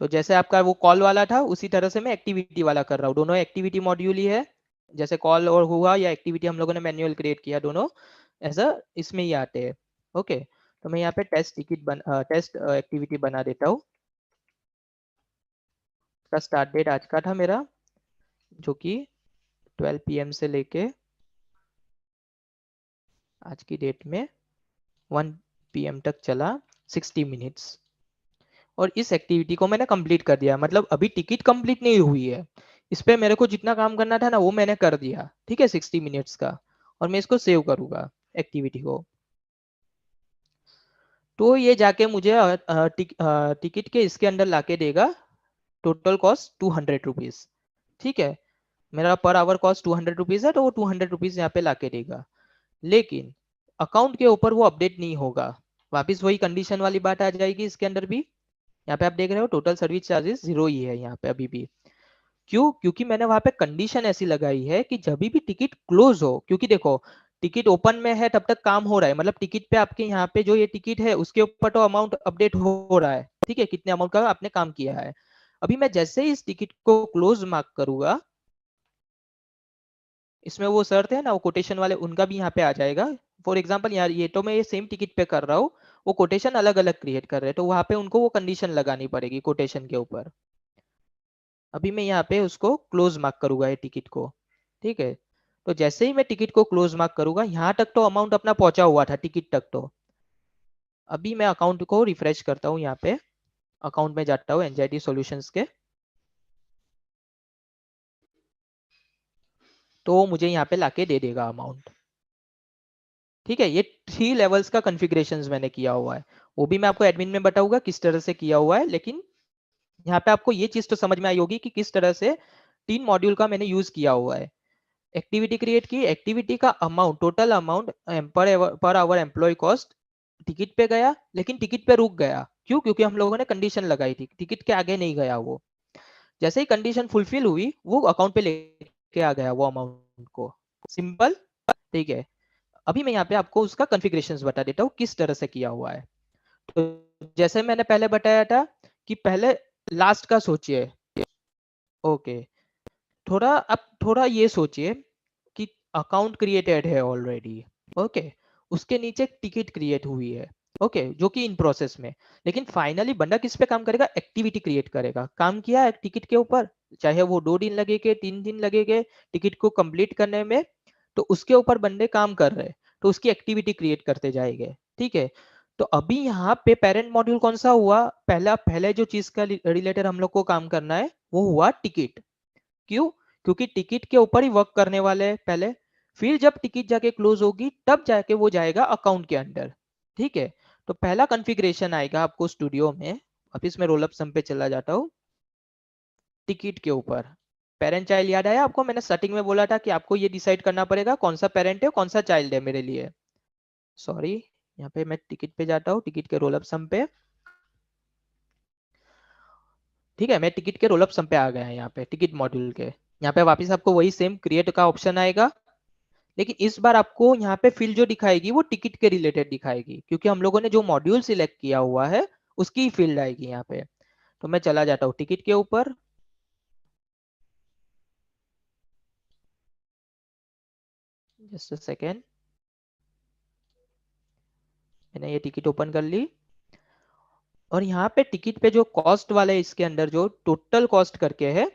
तो जैसे आपका वो कॉल वाला था उसी तरह से मैं एक्टिविटी वाला कर रहा हूँ, दोनों एक्टिविटी मॉड्यूल ही है। जैसे कॉल और हुआ या एक्टिविटी हम लोगों ने मैन्युअल क्रिएट किया, दोनों ऐसा इसमें ही आते हैं। ओके, तो मैं यहाँ पे टेस्ट एक्टिविटी बना देता हूँ। का स्टार्ट डेट आज का था मेरा, जो कि 12 PM से लेके आज की डेट में 1 PM तक चला, 60 मिनट्स। और इस एक्टिविटी को मैंने कंप्लीट कर दिया, मतलब अभी टिकट कंप्लीट नहीं हुई है, इस पे मेरे को जितना काम करना था ना वो मैंने कर दिया। ठीक है, 60 मिनट्स का, और मैं इसको सेव करूंगा एक्टिविटी को। तो ये जाके मुझे टिकट के इसके अंदर लाके देगा, टोटल कॉस्ट 200 रुपीज। ठीक है, मेरा पर आवर कॉस्ट 200 रुपीज है, तो वो 200 रुपीज यहाँ पे लाके देगा। लेकिन अकाउंट के ऊपर वो अपडेट नहीं होगा, वापिस वही कंडीशन वाली बात आ जाएगी इसके अंदर भी। यहाँ पे आप देख रहे हो टोटल सर्विस चार्जेस 0 ही है यहाँ पे अभी भी। क्यों? क्योंकि मैंने वहां पे कंडीशन ऐसी लगाई है कि जब भी टिकट क्लोज हो, क्योंकि देखो टिकट ओपन में है तब तक काम हो रहा है, मतलब टिकट पे आपके यहाँ पे जो ये टिकट है उसके ऊपर तो अमाउंट अपडेट हो रहा है। ठीक है, कितने अमाउंट का आपने काम किया है। अभी मैं जैसे ही इस टिकट को क्लोज मार्क करूंगा, इसमें वो शर्त है ना वो कोटेशन वाले, उनका भी यहाँ पे आ जाएगा। फॉर एग्जाम्पल यार ये तो मैं ये सेम टिकट पे कर रहा हूँ, वो कोटेशन अलग अलग क्रिएट कर रहे हैं, तो वहां पे उनको वो कंडीशन लगानी पड़ेगी कोटेशन के ऊपर। अभी मैं यहाँ पे उसको क्लोज मार्क करूंगा ये टिकट को। ठीक है, तो जैसे ही मैं टिकट को क्लोज मार्क करूंगा, यहाँ तक तो अमाउंट अपना पहुंचा हुआ था टिकट तक तो। अभी मैं अकाउंट को रिफ्रेश करता हूँ, यहाँ पे अकाउंट में जाता हूँ एंजाइटी सॉल्यूशंस के, तो मुझे यहाँ पे लाके दे देगा अमाउंट। ठीक है, ये 3 लेवल्स का कॉन्फ़िगरेशंस मैंने किया हुआ है, वो भी मैं आपको एडमिन में बताऊंगा किस तरह से किया हुआ है। लेकिन यहाँ पे आपको ये चीज तो समझ में आई होगी कि किस तरह से 3 मॉड्यूल का मैंने यूज किया हुआ है। एक्टिविटी क्रिएट की, एक्टिविटी का amount, total amount per hour employ cost ticket पे गया, लेकिन टिकट पे रुक गया। क्यों? क्योंकि हम लोगों ने कंडीशन लगाई थी, टिकट के आगे नहीं गया वो। जैसे ही कंडीशन फुलफिल हुई वो अकाउंट पे लेके आ गया वो अमाउंट को। सिंपल। ठीक है, अभी मैं यहाँ पे आपको उसका कॉन्फ़िगरेशंस बता देता हूँ किस तरह से किया हुआ है। तो जैसे मैंने पहले बताया था कि पहले लास्ट का सोचिए। ओके, थोड़ा ये सोचिए कि अकाउंट क्रिएटेड है ऑलरेडी। ओके, उसके नीचे टिकट क्रिएट हुई है। ओके, जो कि इन प्रोसेस में, लेकिन फाइनली बंदा किस पे काम करेगा? एक्टिविटी क्रिएट करेगा। काम किया है टिकट के ऊपर, चाहे वो 2 दिन लगेगे 3 दिन लगेगे टिकट को कंप्लीट करने में, तो उसके ऊपर बंदे काम कर रहे हैं, तो उसकी एक्टिविटी क्रिएट करते जाएंगे। ठीक है, तो अभी यहाँ पे पेरेंट मॉड्यूल कौन सा हुआ? पहले जो चीज का रिलेटेड हम लोग को काम करना है वो हुआ टिकट। क्यों? क्योंकि टिकट के ऊपर ही वर्क करने वाले हैं पहले, फिर जब टिकट जाके क्लोज होगी तब जाके वो जाएगा अकाउंट के अंदर। ठीक है, तो पहला कॉन्फ़िगरेशन आएगा आपको स्टूडियो में, अब इसमें रोल अप सम पे चला जाता हूँ, टिकट के ऊपर पेरेंट चाइल्ड याद आया आपको? मैंने स्टार्टिंग में बोला था कि आपको ये डिसाइड करना पड़ेगा कौन सा पेरेंट है कौन सा चाइल्ड है मेरे लिए। सॉरी, यहाँ पे मैं टिकट पे जाता हूँ, टिकट के रोल अप सम पे। ठीक है, मैं टिकट के रोल अप सम पे आ गया है, यहाँ पे टिकट मॉड्यूल के। यहाँ पे वापस आपको वही सेम क्रिएट का ऑप्शन आएगा, लेकिन इस बार आपको यहाँ पे फील्ड जो दिखाएगी वो टिकट के रिलेटेड दिखाएगी, क्योंकि हम लोगों ने जो मॉड्यूल सिलेक्ट किया हुआ है उसकी फील्ड आएगी यहाँ पे। तो मैं चला जाता हूँ टिकट के ऊपर, जस्ट अ सेकेंड, मैंने ये टिकट ओपन कर ली, और यहाँ पे टिकट पे जो कॉस्ट वाले इसके अंदर जो टोटल कॉस्ट करके है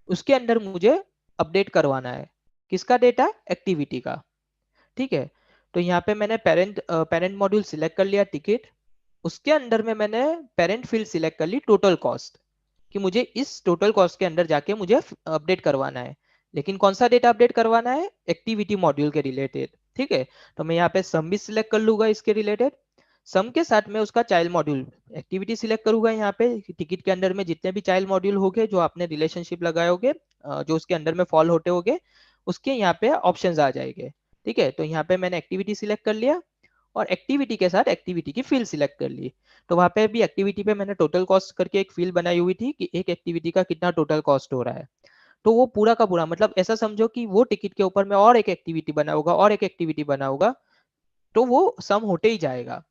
उसके अंदर मुझे अपडेट करवाना है किसका डेटा? एक्टिविटी का। ठीक है, तो यहाँ पे मैंने पेरेंट मॉड्यूल सिलेक्ट कर लिया टिकट, उसके अंदर में मैंने पेरेंट फील्ड सिलेक्ट कर ली टोटल कॉस्ट, कि मुझे इस टोटल कॉस्ट के अंदर जाके मुझे अपडेट करवाना है। लेकिन कौन सा डेटा अपडेट करवाना है? एक्टिविटी मॉड्यूल के रिलेटेड। ठीक है, तो मैं यहाँ पे सम भी सिलेक्ट कर लूंगा इसके रिलेटेड, सम के साथ में उसका चाइल्ड मॉड्यूल एक्टिविटी सिलेक्ट करूंगा। यहाँ पे टिकट के अंदर में जितने भी चाइल्ड मॉड्यूल होंगे जो आपने रिलेशनशिप लगाए होंगे, जो उसके अंदर में फॉल होते होंगे, उसके यहाँ पे ऑप्शंस आ जाएंगे। ठीक है, तो यहाँ पे मैंने एक्टिविटी सिलेक्ट कर लिया, और एक्टिविटी के साथ एक्टिविटी की फील्ड सिलेक्ट कर ली। तो वहां पे भी एक्टिविटी पे मैंने टोटल कॉस्ट करके एक फील्ड बनाई हुई थी कि एक एक्टिविटी का कितना टोटल कॉस्ट हो रहा है। तो वो पूरा का पूरा मतलब ऐसा समझो कि वो टिकट के ऊपर में और एक एक्टिविटी बना होगा और एक एक्टिविटी बना होगा, तो वो सम होते ही जाएगा।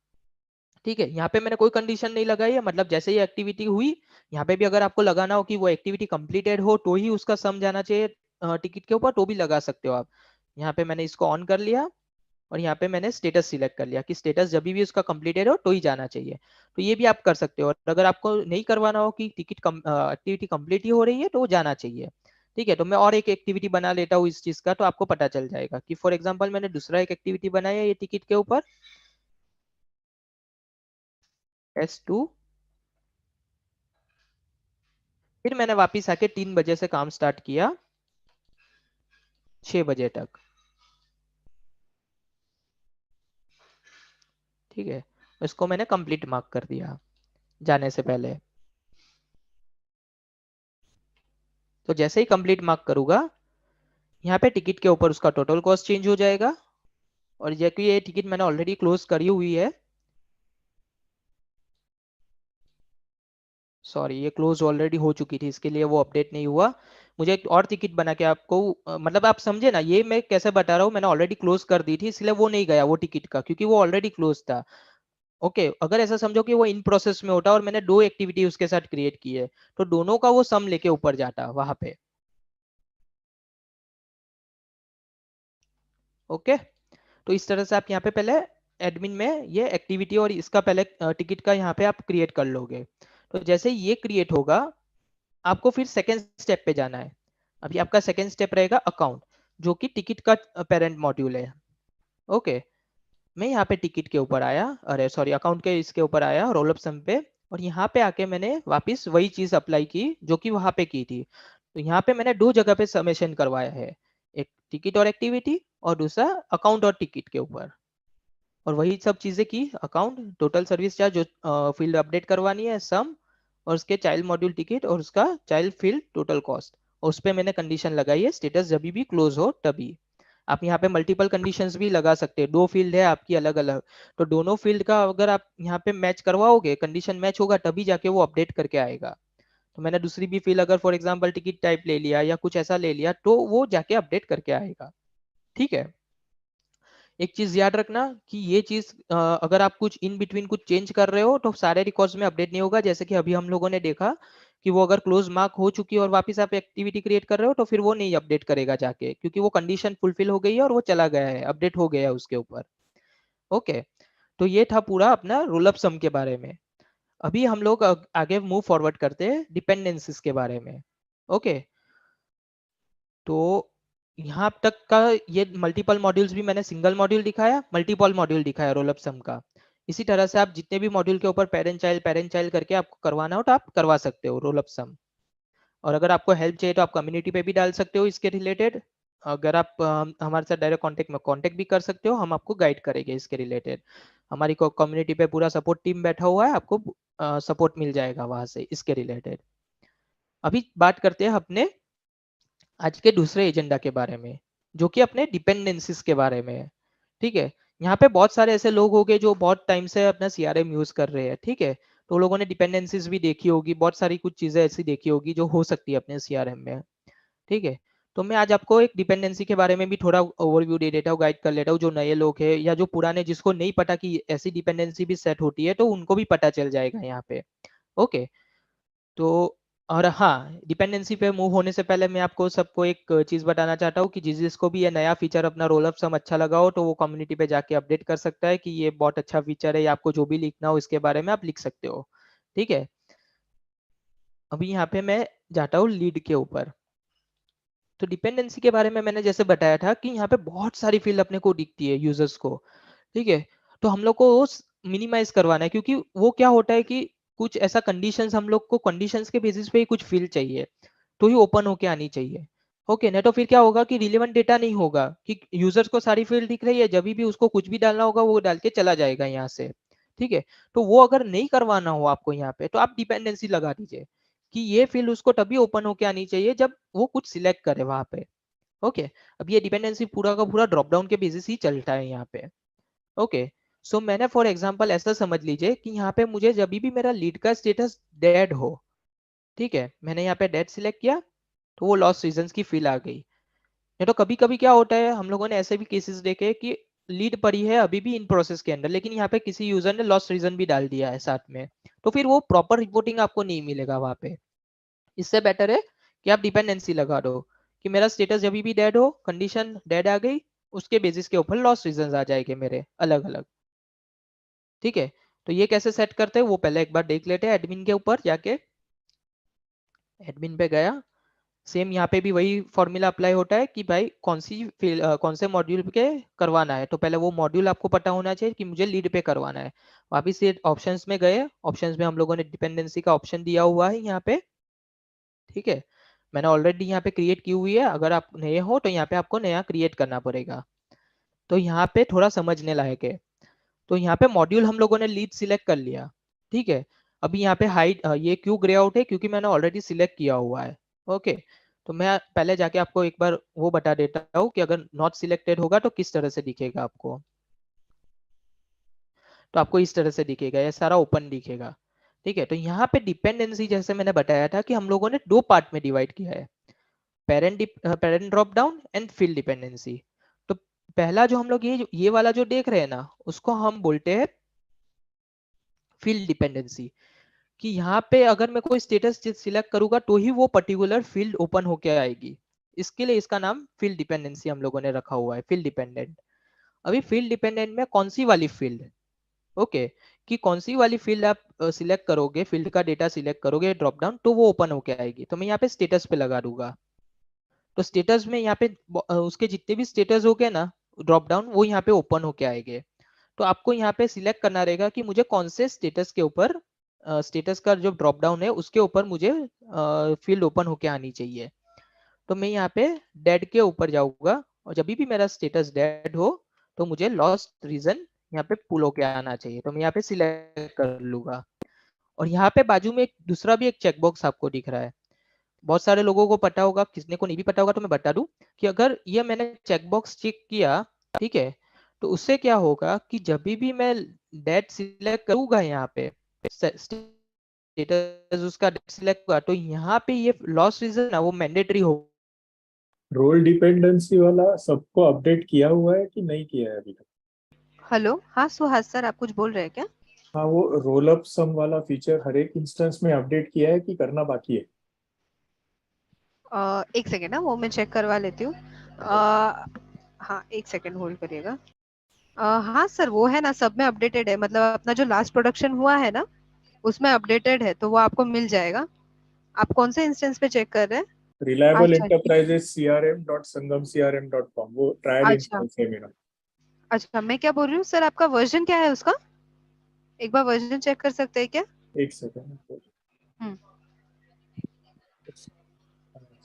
ठीक है, यहाँ पे मैंने कोई कंडीशन नहीं लगाई है, मतलब जैसे ही एक्टिविटी हुई, यहाँ पे भी अगर आपको लगाना हो कि वो एक्टिविटी कंप्लीटेड हो तो ही उसका सम जाना चाहिए टिकट के ऊपर, तो भी लगा सकते हो आप। यहाँ पे मैंने इसको ऑन कर लिया, और यहाँ पे मैंने स्टेटस सिलेक्ट कर लिया कि स्टेटस जब भी उसका कंप्लीटेड हो तो ही जाना चाहिए। तो ये भी आप कर सकते हो, और अगर आपको नहीं करवाना हो कि टिकट एक्टिविटी कंप्लीट ही हो रही है तो वो जाना चाहिए। ठीक है, तो मैं और एक एक्टिविटी बना लेता हूँ इस चीज का, तो आपको पता चल जाएगा कि फॉर एग्जाम्पल मैंने दूसरा एक एक्टिविटी बनाया है ये टिकट के ऊपर, S2, फिर मैंने वापिस आके 3 बजे से काम स्टार्ट किया 6 बजे तक। ठीक है, इसको मैंने कंप्लीट मार्क कर दिया जाने से पहले। तो जैसे ही कंप्लीट मार्क करूंगा, यहाँ पे टिकट के ऊपर उसका टोटल कॉस्ट चेंज हो जाएगा, और ये टिकट मैंने ऑलरेडी क्लोज करी हुई है, सॉरी ये क्लोज ऑलरेडी हो चुकी थी, इसके लिए वो अपडेट नहीं हुआ। मुझे एक और टिकट बना के आपको मतलब आप समझे ना, ये मैं कैसे बता रहा हूँ, मैंने ऑलरेडी क्लोज कर दी थी इसलिए वो नहीं गया वो टिकट का, क्योंकि वो ऑलरेडी क्लोज था। ओके, अगर ऐसा समझो कि वो इन प्रोसेस में होता और मैंने 2 एक्टिविटी उसके साथ क्रिएट की है, तो दोनों का वो सम लेके ऊपर जाता वहां पे। ओके, तो इस तरह से आप यहाँ पे पहले एडमिन में ये एक्टिविटी और इसका पहले टिकट का यहाँ पे आप क्रिएट कर लोगे। तो जैसे ये क्रिएट होगा, आपको फिर सेकेंड स्टेप पे जाना है। अभी आपका सेकेंड स्टेप रहेगा अकाउंट, जो कि टिकट का पेरेंट मॉड्यूल है। ओके, मैं यहाँ पे टिकट के ऊपर आया, अरे सॉरी अकाउंट के इसके ऊपर आया रोल अप सम पे, और यहाँ पे आके मैंने वापस वही चीज अप्लाई की जो कि वहां पे की थी। तो यहाँ पे मैंने 2 जगह पे समेशन करवाया है, एक टिकट और एक्टिविटी, और दूसरा अकाउंट और टिकट के ऊपर, और वही सब चीजें की, अकाउंट, टोटल सर्विस चार्ज जो फील्ड अपडेट करवानी है, सम, और उसके चाइल्ड मॉड्यूल टिकट और उसका चाइल्ड फील्ड टोटल कॉस्ट, और उस पर मैंने कंडीशन लगाई है स्टेटस जब भी क्लोज हो तभी। आप यहाँ पे मल्टीपल कंडीशंस भी लगा सकते हैं, 2 फील्ड है आपकी अलग अलग, तो दोनों फील्ड का अगर आप यहाँ पे मैच करवाओगे, कंडीशन मैच होगा तभी जाके वो अपडेट करके आएगा। तो मैंने दूसरी भी फील्ड अगर फॉर एग्जांपल टिकट टाइप ले लिया या कुछ ऐसा ले लिया, तो वो जाके अपडेट करके आएगा। ठीक है, एक चीज याद रखना कि ये चीज अगर आप कुछ इन बिटवीन कुछ चेंज कर रहे हो तो सारे रिकॉर्ड्स में अपडेट नहीं होगा। जैसे कि अभी हम लोगों ने देखा कि वो अगर क्लोज मार्क हो चुकी है और वापस आप एक्टिविटी क्रिएट कर रहे हो तो फिर वो नहीं अपडेट करेगा जाके, क्योंकि वो कंडीशन फुलफिल हो गई है और वो चला गया है, अपडेट हो गया है उसके ऊपर। ओके, तो ये था पूरा अपना रोल अप सम के बारे में। अभी हम लोग आगे मूव फॉरवर्ड करते हैं डिपेंडेंसीज के बारे में। ओके, तो यहाँ तक का ये मल्टीपल मॉड्यूल्स भी मैंने सिंगल मॉड्यूल दिखाया, मल्टीपल मॉड्यूल दिखाया रोल अप सम का। इसी तरह से आप जितने भी मॉड्यूल के ऊपर पेरेंट चाइल्ड करके आपको करवाना हो तो आप करवा सकते हो रोल अप सम। और अगर आपको हेल्प चाहिए तो आप कम्युनिटी पे भी डाल सकते हो इसके रिलेटेड। अगर आप हमारे साथ डायरेक्ट कांटेक्ट भी कर सकते हो, हम आपको गाइड करेंगे इसके रिलेटेड। हमारी कम्युनिटी पे पूरा सपोर्ट टीम बैठा हुआ है, आपको सपोर्ट मिल जाएगा वहां से इसके रिलेटेड। अभी बात करते हैं अपने आज के दूसरे एजेंडा के बारे में, जो कि अपने डिपेंडेंसीज के बारे में है। ठीक है, यहाँ पे बहुत सारे ऐसे लोग हो गए जो बहुत टाइम से अपना CRM यूज कर रहे हैं। ठीक है, तो लोगों ने डिपेंडेंसीज भी देखी होगी, बहुत सारी कुछ चीजें ऐसी देखी होगी जो हो सकती है अपने CRM में। ठीक है, तो मैं आज आपको एक डिपेंडेंसी के बारे में भी थोड़ा ओवरव्यू दे देता हूँ, गाइड कर लेता हूँ। जो नए लोग हैं या जो पुराने, जिसको नहीं पता कि ऐसी डिपेंडेंसी भी सेट होती है, तो उनको भी पता चल जाएगा यहाँ पे। ओके, तो और हाँ, डिपेंडेंसी पे मूव होने से पहले मैं आपको सबको एक चीज बताना चाहता हूँ कि जिसको भी ये नया फीचर अपना रोल अप सम अच्छा लगा हो, तो वो कम्युनिटी पे जाके अपडेट कर सकता है कि ये बहुत अच्छा फीचर है, या आपको जो भी लिखना हो इसके बारे में आप लिख सकते हो। ठीक है, अभी यहाँ पे मैं जाता हूँ लीड के ऊपर। तो डिपेंडेंसी के बारे में मैंने जैसे बताया था कि यहाँ पे बहुत सारी फील्ड अपने को दिखती है यूजर्स को। ठीक है, तो हम लोग को मिनिमाइज करवाना है, क्योंकि वो क्या होता है कि कुछ ऐसा कंडीशंस, हम लोग को कंडीशंस के बेसिस पे ही कुछ फील्ड चाहिए, तो ही ओपन होके आनी चाहिए। ओके, नहीं तो फिर क्या होगा कि रिलेवेंट डेटा नहीं होगा, कि यूजर्स को सारी फील्ड दिख रही है, जब भी उसको कुछ भी डालना होगा वो डाल के चला जाएगा यहाँ से। ठीक है, तो वो अगर नहीं करवाना हो आपको यहाँ पे, तो आप डिपेंडेंसी लगा दीजिए कि ये फील्ड उसको तभी ओपन होके आनी चाहिए जब वो कुछ सिलेक्ट करे वहां पे। ओके, अब ये डिपेंडेंसी पूरा का पूरा ड्रॉप डाउन के बेसिस ही चलता है यहाँ पे। ओके, सो मैंने फॉर एग्जांपल ऐसा समझ लीजिए कि यहाँ पे मुझे जब भी मेरा लीड का स्टेटस डेड हो, ठीक है, मैंने यहाँ पे डेड सिलेक्ट किया, तो वो लॉस्ट रीजंस की फील आ गई। नहीं तो कभी कभी क्या होता है, हम लोगों ने ऐसे भी केसेस देखे कि लीड पड़ी है अभी भी इन प्रोसेस के अंदर, लेकिन यहाँ पे किसी यूजर ने लॉस्ट रीजन भी डाल दिया है साथ में, तो फिर वो प्रॉपर रिपोर्टिंग आपको नहीं मिलेगा वहां पे। इससे बेटर है कि आप डिपेंडेंसी लगा दो कि मेरा स्टेटस जब भी डेड हो, कंडीशन डेड आ गई, उसके बेसिस के ऊपर लॉस्ट रीजन आ जाएंगे मेरे अलग अलग। ठीक है, तो ये कैसे सेट करते हैं वो पहले एक बार देख लेते हैं। एडमिन के ऊपर जाके, एडमिन पे गया, सेम यहाँ पे भी वही फॉर्मूला अप्लाई होता है कि भाई कौन से मॉड्यूल के करवाना है। तो पहले वो मॉड्यूल आपको पता होना चाहिए कि मुझे लीड पे करवाना है। वापिस से ऑप्शंस में गए, ऑप्शंस में हम लोगों ने डिपेंडेंसी का ऑप्शन दिया हुआ है यहाँ पे। ठीक है, मैंने ऑलरेडी यहाँ पे क्रिएट की हुई है, अगर आप नए हो तो यहाँ पे आपको नया क्रिएट करना पड़ेगा। तो यहाँ पे थोड़ा समझने लायक है। तो यहाँ पे मॉड्यूल हम लोगों ने लीड सिलेक्ट कर लिया। ठीक है, अभी यहाँ पे हाइड ये क्यों ग्रे आउट है, क्योंकि मैंने ऑलरेडी सिलेक्ट किया हुआ है। ओके, तो मैं पहले जाके आपको एक बार वो बता देता हूँ कि अगर नॉट सिलेक्टेड होगा तो किस तरह से दिखेगा आपको। तो आपको इस तरह से दिखेगा, ये सारा ओपन दिखेगा। ठीक है, तो यहाँ पे डिपेंडेंसी जैसे मैंने बताया था कि हम लोगों ने दो पार्ट में डिवाइड किया है, parent drop down and field dependency. तो पहला जो हम लोग ये वाला जो देख रहे हैं ना, उसको हम बोलते हैं फील्ड डिपेंडेंसी, कि यहाँ पे अगर मैं कोई स्टेटस सिलेक्ट करूंगा तो ही वो पर्टिकुलर फील्ड ओपन होके आएगी। इसके लिए इसका नाम फील्ड डिपेंडेंसी हम लोगों ने रखा हुआ है, फील्ड डिपेंडेंट। अभी फील्ड डिपेंडेंट में कौन सी वाली फील्ड, ओके, कि कौन सी वाली फील्ड आप सिलेक्ट करोगे, फील्ड का डेटा सिलेक्ट करोगे ड्रॉप डाउन, तो वो ओपन होके आएगी। तो मैं यहाँ पे स्टेटस पे लगा दूंगा। तो स्टेटस में यहाँ पे उसके जितने भी स्टेटस हो गए ना ड्रॉप डाउन, वो यहाँ पे ओपन होके आएंगे। तो आपको यहाँ पे सिलेक्ट करना रहेगा कि मुझे कौन से स्टेटस के ऊपर, स्टेटस का जो ड्रॉप डाउन है उसके ऊपर मुझे फील्ड ओपन होके आनी चाहिए। तो मैं यहाँ पे डेड के ऊपर जाऊंगा, और जब भी मेरा स्टेटस डेड हो तो मुझे लॉस्ट रीजन यहाँ पे पुल होके आना चाहिए। तो मैं यहाँ पे सिलेक्ट कर लूंगा। और यहाँ पे बाजू में एक दूसरा भी एक चेकबॉक्स आपको दिख रहा है, बहुत सारे लोगों को पता होगा, किसने को नहीं भी पता होगा तो मैं बता दूं कि अगर ये मैंने चेकबॉक्स चेक किया, ठीक है, तो उससे क्या होगा कि जब भी मैं डेट सिलेक्ट करूंगा यहाँ पे स्टेटस उसका डेट सिलेक्ट हुआ, तो यहाँ पे ये लॉस रीजन ना वो मैंडेटरी हो। रोल डिपेंडेंसी वाला सबको अपडेट किया हुआ है कि नहीं किया है अभी तक? हेलो, हाँ सुहास सर, आप कुछ बोल रहे हैं क्या? हाँ, वो रोल अप सम वाला फीचर हर एक इंस्टेंस में अपडेट किया है कि करना बाकी है? एक सेकेंड ना, वो मैं चेक करवा लेती हूँ। हाँ, एक सेकेंड होल्ड करिएगा। हाँ सर, वो है ना, सब में अपडेटेड है, मतलब अपना जो लास्ट प्रोडक्शन हुआ है ना उसमें अपडेटेड है, तो वो आपको मिल जाएगा। आप कौन से इंस्टेंस पे चेक कर रहे हैं? रिलायबल अच्छा, ठीक है। एंटरप्राइजेस crm.sangamcrm.com, वो ट्रायल अच्छा इंस्टेंस है मेरा। अच्छा, मैं क्या बोल रही हूँ सर, आपका वर्जन क्या है उसका? एक बार वर्जन चेक कर सकते हैं क्या? एक सेकेंड। हम्म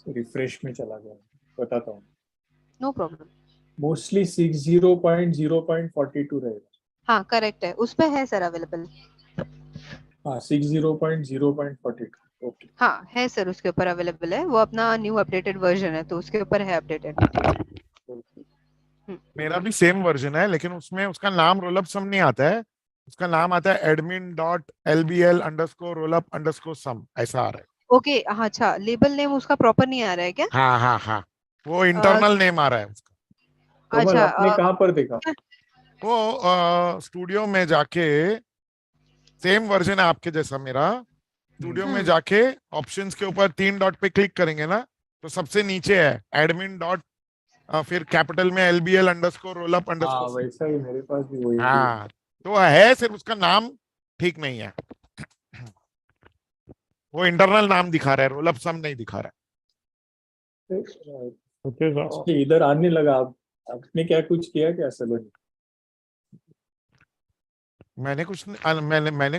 रिफ्रेश में चला गया, बताता हूँ। No problem. मोस्टली 60.0.42 रहेगा। हाँ करेक्ट है, उस पे है सर अवेलेबल। हाँ 60.0.42। ओके। हाँ है सर, उसके ऊपर अवेलेबल है, वो अपना न्यू अपडेटेड वर्जन है तो उसके ऊपर है अपडेटेड। मेरा भी सेम वर्जन है, लेकिन उसमें उसका नाम रोलअप सम नहीं आता है, उसका नाम आता है admin.lbl_rollup_sum, ऐसा आ रहा है। ओके हाँ, अच्छा लेबल नेम उसका प्रॉपर नहीं आ रहा है क्या? हाँ हाँ हाँ, वो अ, इंटरनल नेम आ रहा है उसका। कमल, अच्छा आपने कहाँ पर देखा? वो स्टूडियो में जाके, सेम वर्जन है आपके जैसा मेरा, स्टूडियो में जाके ऑप्शंस के ऊपर 3 डॉट पे क्लिक करेंगे ना, तो सबसे नीचे है एडमिन डॉट, फिर कैपिटल में LBL_rollup_. हाँ वैसा ही मेरे पास भी वही है। हाँ, तो है, सिर्फ उसका नाम ठीक नहीं है, वो इंटरनल नाम दिखा रहा है, रोलअप सम नहीं दिखा रहा इसलिए इधर आने लगा। आपने क्या कुछ किया क्या सलोनी? है। मैंने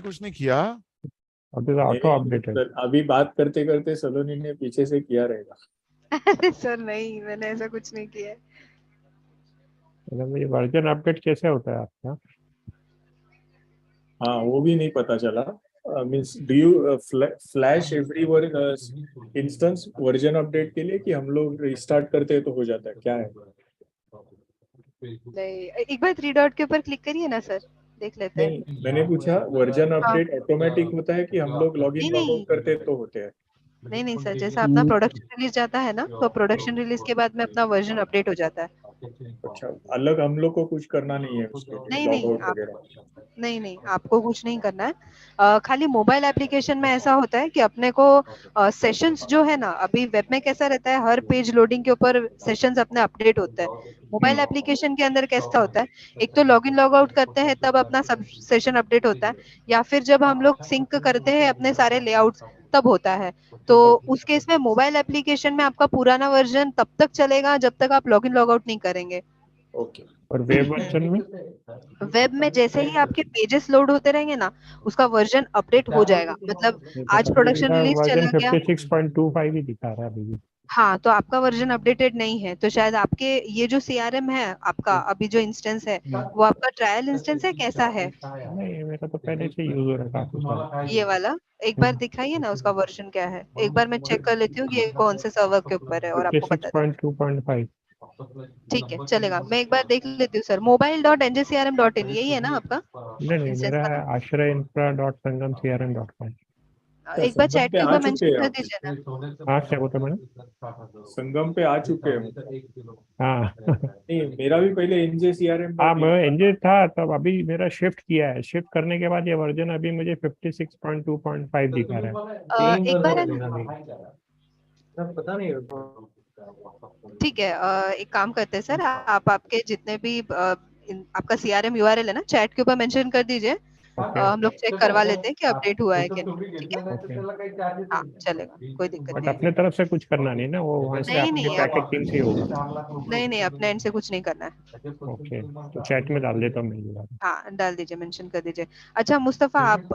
कुछ नहीं किया। Auto updated. अभी बात करते करते सलोनी ने पीछे से किया रहेगा। अरे सर नहीं, मैंने ऐसा कुछ नहीं किया है। मतलब ये वर्जन अपडेट कैसे होता है आपका? हाँ वो भी नहीं पता चला। Means do you flash every instance version update के लिए, कि हम लोग रिस्टार्ट करते हैं तो हो जाता है, क्या है? नहीं, एक बार 3 डॉट के ऊपर क्लिक करिए ना सर, देख लेते हैं। नहीं, मैंने पूछा वर्जन हाँ अपडेट ऑटोमेटिक होता है कि हम लोग लॉग नहीं इन लॉग नहीं आउट करते हैं तो होते हैं? नहीं सर, जैसा अपना प्रोडक्शन रिलीज जाता है ना, तो प्रोडक्शन रिलीज के बाद में अपना वर्जन अपडेट हो जाता है। अच्छा, अलग हम लोग को कुछ करना नहीं है उसके लिए, नहीं लॉग नहीं आउट आप वगैरह? नहीं आपको कुछ नहीं करना है। खाली मोबाइल एप्लीकेशन में ऐसा होता है कि अपने को सेशंस जो है ना, अभी वेब में कैसा रहता है, हर पेज लोडिंग के ऊपर सेशंस अपने अपडेट होते हैं। मोबाइल एप्लीकेशन के अंदर कैसा होता है, एक तो लॉग इन लॉग आउट करते हैं तब अपना सब सेशन अपडेट होता है, या फिर जब हम लोग सिंक करते हैं अपने सारे लेआउट्स तब होता है। तो उस केस में मोबाइल एप्लीकेशन में आपका पुराना वर्जन तब तक चलेगा जब तक आप लॉग इन लॉग आउट नहीं करेंगे। ओके। और वेब वर्जन में? वेब में जैसे ही आपके पेजेस लोड होते रहेंगे ना, उसका वर्जन अपडेट हो जाएगा। मतलब आज प्रोडक्शन रिलीज वर्जन चला गया, 56.25 ही दिखा रहा है अभी भी। हाँ तो आपका वर्जन अपडेटेड नहीं है, तो शायद आपके ये जो सीआरएम है आपका अभी जो इंस्टेंस है, वो आपका ट्रायल इंस्टेंस है, कैसा है नहीं, मेरा तो पहले से यूज हो रहा है काफी साल। ये वाला? एक बार दिखाइए ना उसका वर्जन क्या है, एक बार मैं चेक कर लेती हूँ कि ये कौन से सर्वर के ऊपर है और आपको बता दें। 56.2.5। ठीक है चलेगा, मैं एक बार देख लेती हूँ सर। mobile.njcrm.in यही है ना आपका नहीं, इंस्टेंस मेरा वाला? है ashrainfra.sangamcrm.com। एक बार संगम चैट पे के आ ऊपर चुके मेंशन हैं कर आप? दीजिए ना। हाँ, क्या बोलते मैंने? संगम पे आ चुके हैं? हाँ नहीं, मेरा भी पहले NJCRM हाँ, मैं एनजे था तब, अभी मेरा शिफ्ट किया है, शिफ्ट करने के बाद ये वर्जन अभी मुझे 56.2.5 दिखा रहा है। एक बार है ना, पता नहीं। ठीक है एक काम करते हैं सर, आप आपके जितने भी आपका सीआरएम यूआरएल है ना, चैट के ऊपर मेंशन कर दीजिए। हम लोग चेक करवा लेते हैं कि अपडेट हुआ है कि नहीं। ठीक है, हाँ चलेगा, कोई दिक्कत बट नहीं अपने तरफ से कुछ करना नहीं ना, वो वहाँ से नहीं आपके नहीं बैकएंड टीम से ही होगा। नहीं अपने एंड से कुछ नहीं करना है। ओके, तो चैट में डाल देता हूँ मैं। हाँ डाल दीजिए, मेंशन कर दीजिए। अच्छा मुस्तफा, आप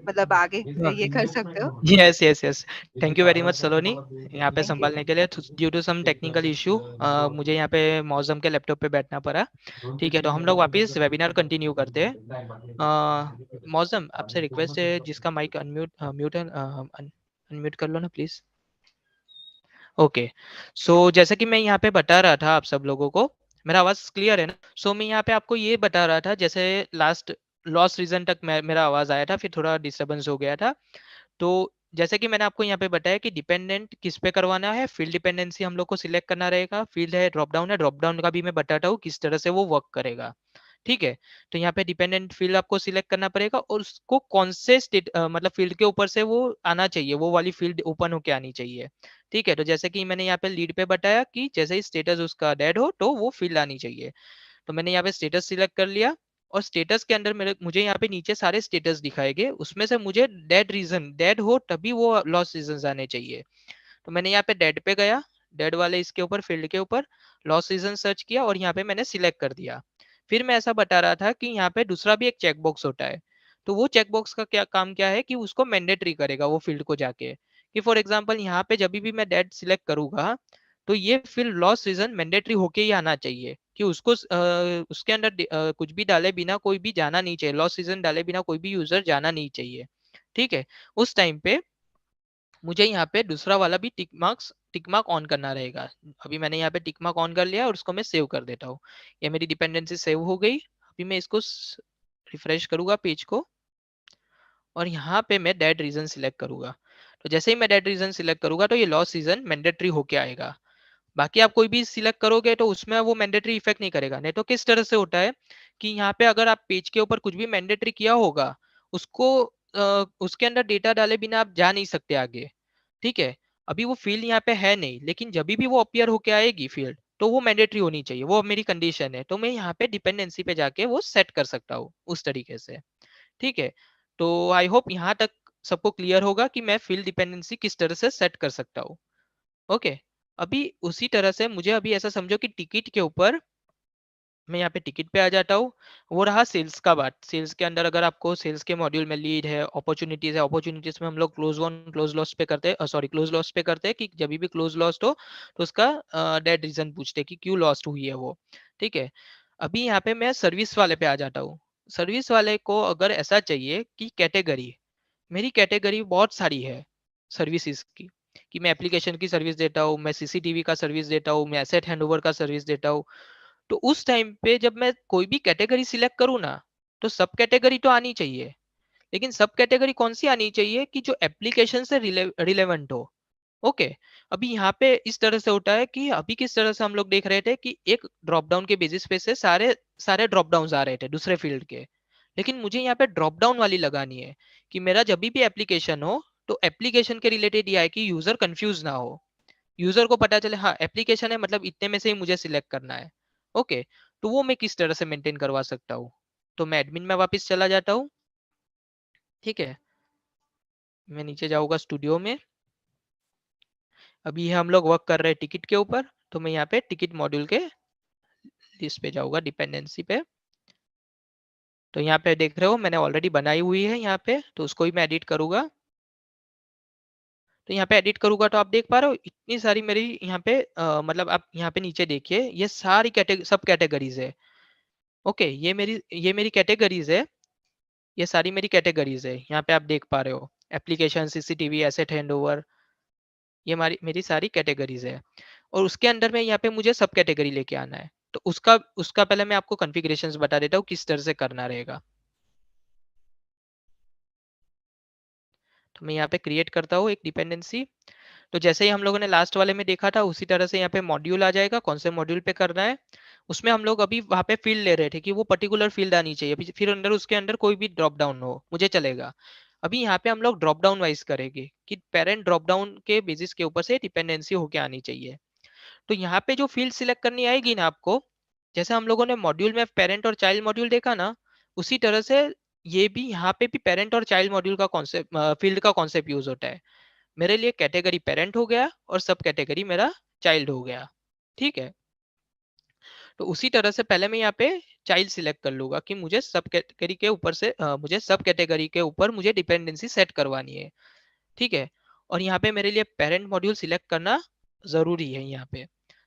मतलब आगे ये कर सकते हो। Yes yes yes, thank you very much Saloni यहाँ पे संभालने के लिए। Due to some technical issue मुझे यहाँ पे मौसम के लैपटॉप पे बैठना पड़ा। ठीक है, तो हम लोग वापस वेबिनार कंटिन्यू करते हैं। मौसम, आपसे रिक्वेस्ट है, जिसका माइक अनम्यूट है अनम्यूट कर लो ना प्लीज। ओके, सो जैसा कि मैं यहाँ पे बता रहा था आप सब लोगों को, मेरा आवाज क्लियर है ना? सो मैं यहाँ पे आपको ये बता रहा था, जैसे लास्ट लॉस्ट रीजन तक मेरा आवाज आया था, फिर थोड़ा डिस्टर्बेंस हो गया था। तो जैसे कि मैंने आपको यहाँ पे बताया कि डिपेंडेंट किस पे करवाना है, फील्ड डिपेंडेंसी हम लोग को सिलेक्ट करना रहेगा। फील्ड है, ड्रॉप डाउन है, ड्रॉप डाउन का भी मैं बताता हूँ किस तरह से वो वर्क करेगा। ठीक है, तो यहाँ पे डिपेंडेंट फील्ड आपको सिलेक्ट करना पड़ेगा और उसको कौन से मतलब फील्ड के ऊपर से वो आना चाहिए, वो वाली फील्ड ओपन होके आनी चाहिए। ठीक है, तो जैसे कि मैंने यहाँ पे लीड पे बताया कि जैसे ही स्टेटस उसका डेड हो तो वो फील्ड आनी चाहिए। तो मैंने यहाँ पे स्टेटस सिलेक्ट कर लिया और स्टेटस के अंदर मुझे यहाँ पे नीचे सारे स्टेटस दिखाएंगे, उसमें से मुझे डेड हो तभी वो लॉस रीजन आने चाहिए। तो मैंने यहाँ पे डेड पे गया, डेड वाले इसके ऊपर फील्ड के ऊपर लॉस रीजन सर्च किया और यहाँ पे मैंने सिलेक्ट कर दिया। फिर मैं ऐसा बता रहा था कि यहाँ पे दूसरा भी एक चेक बॉक्स होता है। तो वो चेक बॉक्स का क्या काम क्या है कि उसको मैंडेटरी करेगा वो फील्ड को जाके कि फॉर एग्जांपल यहाँ पे जब भी मैं डेट सिलेक्ट करूंगा तो ये फील्ड लॉस रीजन मैंडेटरी होके ही आना चाहिए, कि उसको उसके अंदर कुछ भी डाले बिना कोई भी जाना नहीं चाहिए, लॉस रीजन डाले बिना कोई भी यूजर जाना नहीं चाहिए। ठीक है, उस टाइम पे मुझे यहाँ पे दूसरा वाला भी टिक मार्क ऑन करना रहेगा। अभी मैंने यहाँ पे टिक मार्क ऑन कर लिया और उसको मैं सेव कर देता हूँ। ये मेरी डिपेंडेंसी सेव हो गई। अभी मैं इसको रिफ्रेश करूंगा पेज को और यहाँ पे मैं डेट रीजन सिलेक्ट करूंगा। तो जैसे ही मैं डेट रीजन सिलेक्ट करूंगा तो ये लॉस रीजन मैंडेटरी होके आएगा। बाकी आप कोई भी सिलेक्ट करोगे तो उसमें वो मैंडेटरी इफेक्ट नहीं करेगा। नहीं तो किस तरह से होता है कि यहाँ पे अगर आप पेज के ऊपर कुछ भी मैंडेटरी किया होगा उसको उसके अंदर डेटा डाले बिना आप जा नहीं सकते आगे। ठीक है, अभी वो फील्ड यहाँ पे है नहीं, लेकिन जब भी वो अपियर होके आएगी फील्ड तो वो मैंडेटरी होनी चाहिए, वो मेरी कंडीशन है। तो मैं यहाँ पे डिपेंडेंसी पे जाके वो सेट कर सकता हूँ उस तरीके से। ठीक है, तो आई होप यहाँ तक सबको क्लियर होगा कि मैं फील्ड डिपेंडेंसी किस तरह से सेट कर सकता हूँ। ओके, अभी उसी तरह से मुझे अभी ऐसा समझो कि टिकट के ऊपर मैं यहाँ पे टिकट पे आ जाता हूँ। वो रहा सेल्स का बात। सेल्स के अंदर अगर आपको सेल्स के मॉड्यूल में लीड है, अपॉर्चुनिटीज है, अपॉर्चुनिटीज में हम लोग क्लोज वन क्लोज लॉस पे करते हैं, सॉरी क्लोज लॉस पे करते हैं कि जब भी क्लोज लॉस्ट हो तो उसका डेड रीजन पूछते हैं कि क्यों लॉस्ट हुई है वो। ठीक है, अभी यहाँ पे मैं सर्विस वाले पे आ जाता हूँ। सर्विस वाले को अगर ऐसा चाहिए कि कैटेगरी, मेरी कैटेगरी बहुत सारी है सर्विसेज की, कि मैं एप्लीकेशन की सर्विस देता हूँ, मैं सीसीटीवी का सर्विस देता हूँ, मैं एसेट हैंडओवर का सर्विस देता हूँ। तो उस टाइम पे जब मैं कोई भी कैटेगरी सिलेक्ट करूँ ना तो सब कैटेगरी तो आनी चाहिए, लेकिन सब कैटेगरी कौन सी आनी चाहिए कि जो एप्लीकेशन से रिलेवेंट हो। ओके, अभी यहाँ पे इस तरह से होता है कि अभी किस तरह से हम लोग देख रहे थे कि एक ड्रॉप डाउन के बेसिस पे से सारे सारे ड्रॉप डाउन आ रहे थे दूसरे फील्ड के, लेकिन मुझे यहाँ पे ड्रॉप डाउन वाली लगानी है कि मेरा जब भी एप्लीकेशन हो तो एप्लीकेशन के रिलेटेड ये है कि यूजर कंफ्यूज ना हो, यूजर को पता चले हाँ एप्लीकेशन है मतलब इतने में से ही मुझे सिलेक्ट करना है। ओके, तो वो मैं किस तरह से मेंटेन करवा सकता हूँ। तो मैं एडमिन में वापस चला जाता हूँ। ठीक है, मैं नीचे जाऊंगा स्टूडियो में। अभी हम लोग वर्क कर रहे हैं टिकट के ऊपर, तो मैं यहाँ पे टिकट मॉड्यूल के लिस्ट पे जाऊंगा, डिपेंडेंसी पे। तो यहाँ पे देख रहे हो मैंने ऑलरेडी बनाई हुई है यहाँ पे, तो उसको ही मैं एडिट करूंगा। तो यहाँ पे एडिट करूंगा तो आप देख पा रहे हो इतनी सारी मेरी यहाँ पे मतलब आप यहाँ पे नीचे देखिए ये सारी सब कैटेगरीज है। ओके, ये मेरी कैटेगरीज है, ये सारी मेरी कैटेगरीज है। यहाँ पे आप देख पा रहे हो एप्लीकेशन, सीसीटीवी, एसेट हैंडओवर, ये मेरी सारी कैटेगरीज है। और उसके अंदर में यहाँ पे मुझे सब कैटेगरी लेके आना है। तो उसका पहले मैं आपको कॉन्फ़िगरेशंस बता देता हूँ किस तरह से करना रहेगा। तो मैं यहाँ पे क्रिएट करता हूँ एक डिपेंडेंसी। तो जैसे ही हम लोगों ने लास्ट वाले में देखा था उसी तरह से यहाँ पे मॉड्यूल आ जाएगा, कौन से मॉड्यूल पे करना है। उसमें हम लोग अभी वहाँ पे फील्ड ले रहे थे कि वो पर्टिकुलर फील्ड आनी चाहिए, फिर अंदर उसके अंदर कोई भी ड्रॉप डाउन हो मुझे चलेगा। अभी यहाँ पे हम लोग ड्रॉप डाउन वाइज करेंगे कि पेरेंट ड्रॉप डाउन के बेसिस के ऊपर से डिपेंडेंसी होके आनी चाहिए। तो यहाँ पे जो फील्ड सिलेक्ट करनी आएगी ना आपको, जैसे हम लोगों ने मॉड्यूल में पेरेंट और चाइल्ड मॉड्यूल देखा ना, उसी तरह से ये भी यहाँ पे भी पेरेंट और चाइल्ड मॉड्यूल का कॉन्सेप्ट, फील्ड का कॉन्सेप्ट यूज होता है। मेरे लिए कैटेगरी पेरेंट हो गया और सब कैटेगरी मेरा चाइल्ड हो गया। ठीक है, तो उसी तरह से पहले मैं यहाँ पे चाइल्ड सिलेक्ट कर लूंगा कि मुझे सब कैटेगरी के ऊपर से मुझे सब कैटेगरी के ऊपर मुझे डिपेंडेंसी सेट करवानी है। ठीक है, और यहाँ पे मेरे लिए पेरेंट मॉड्यूल सिलेक्ट करना जरूरी है यहाँ पे।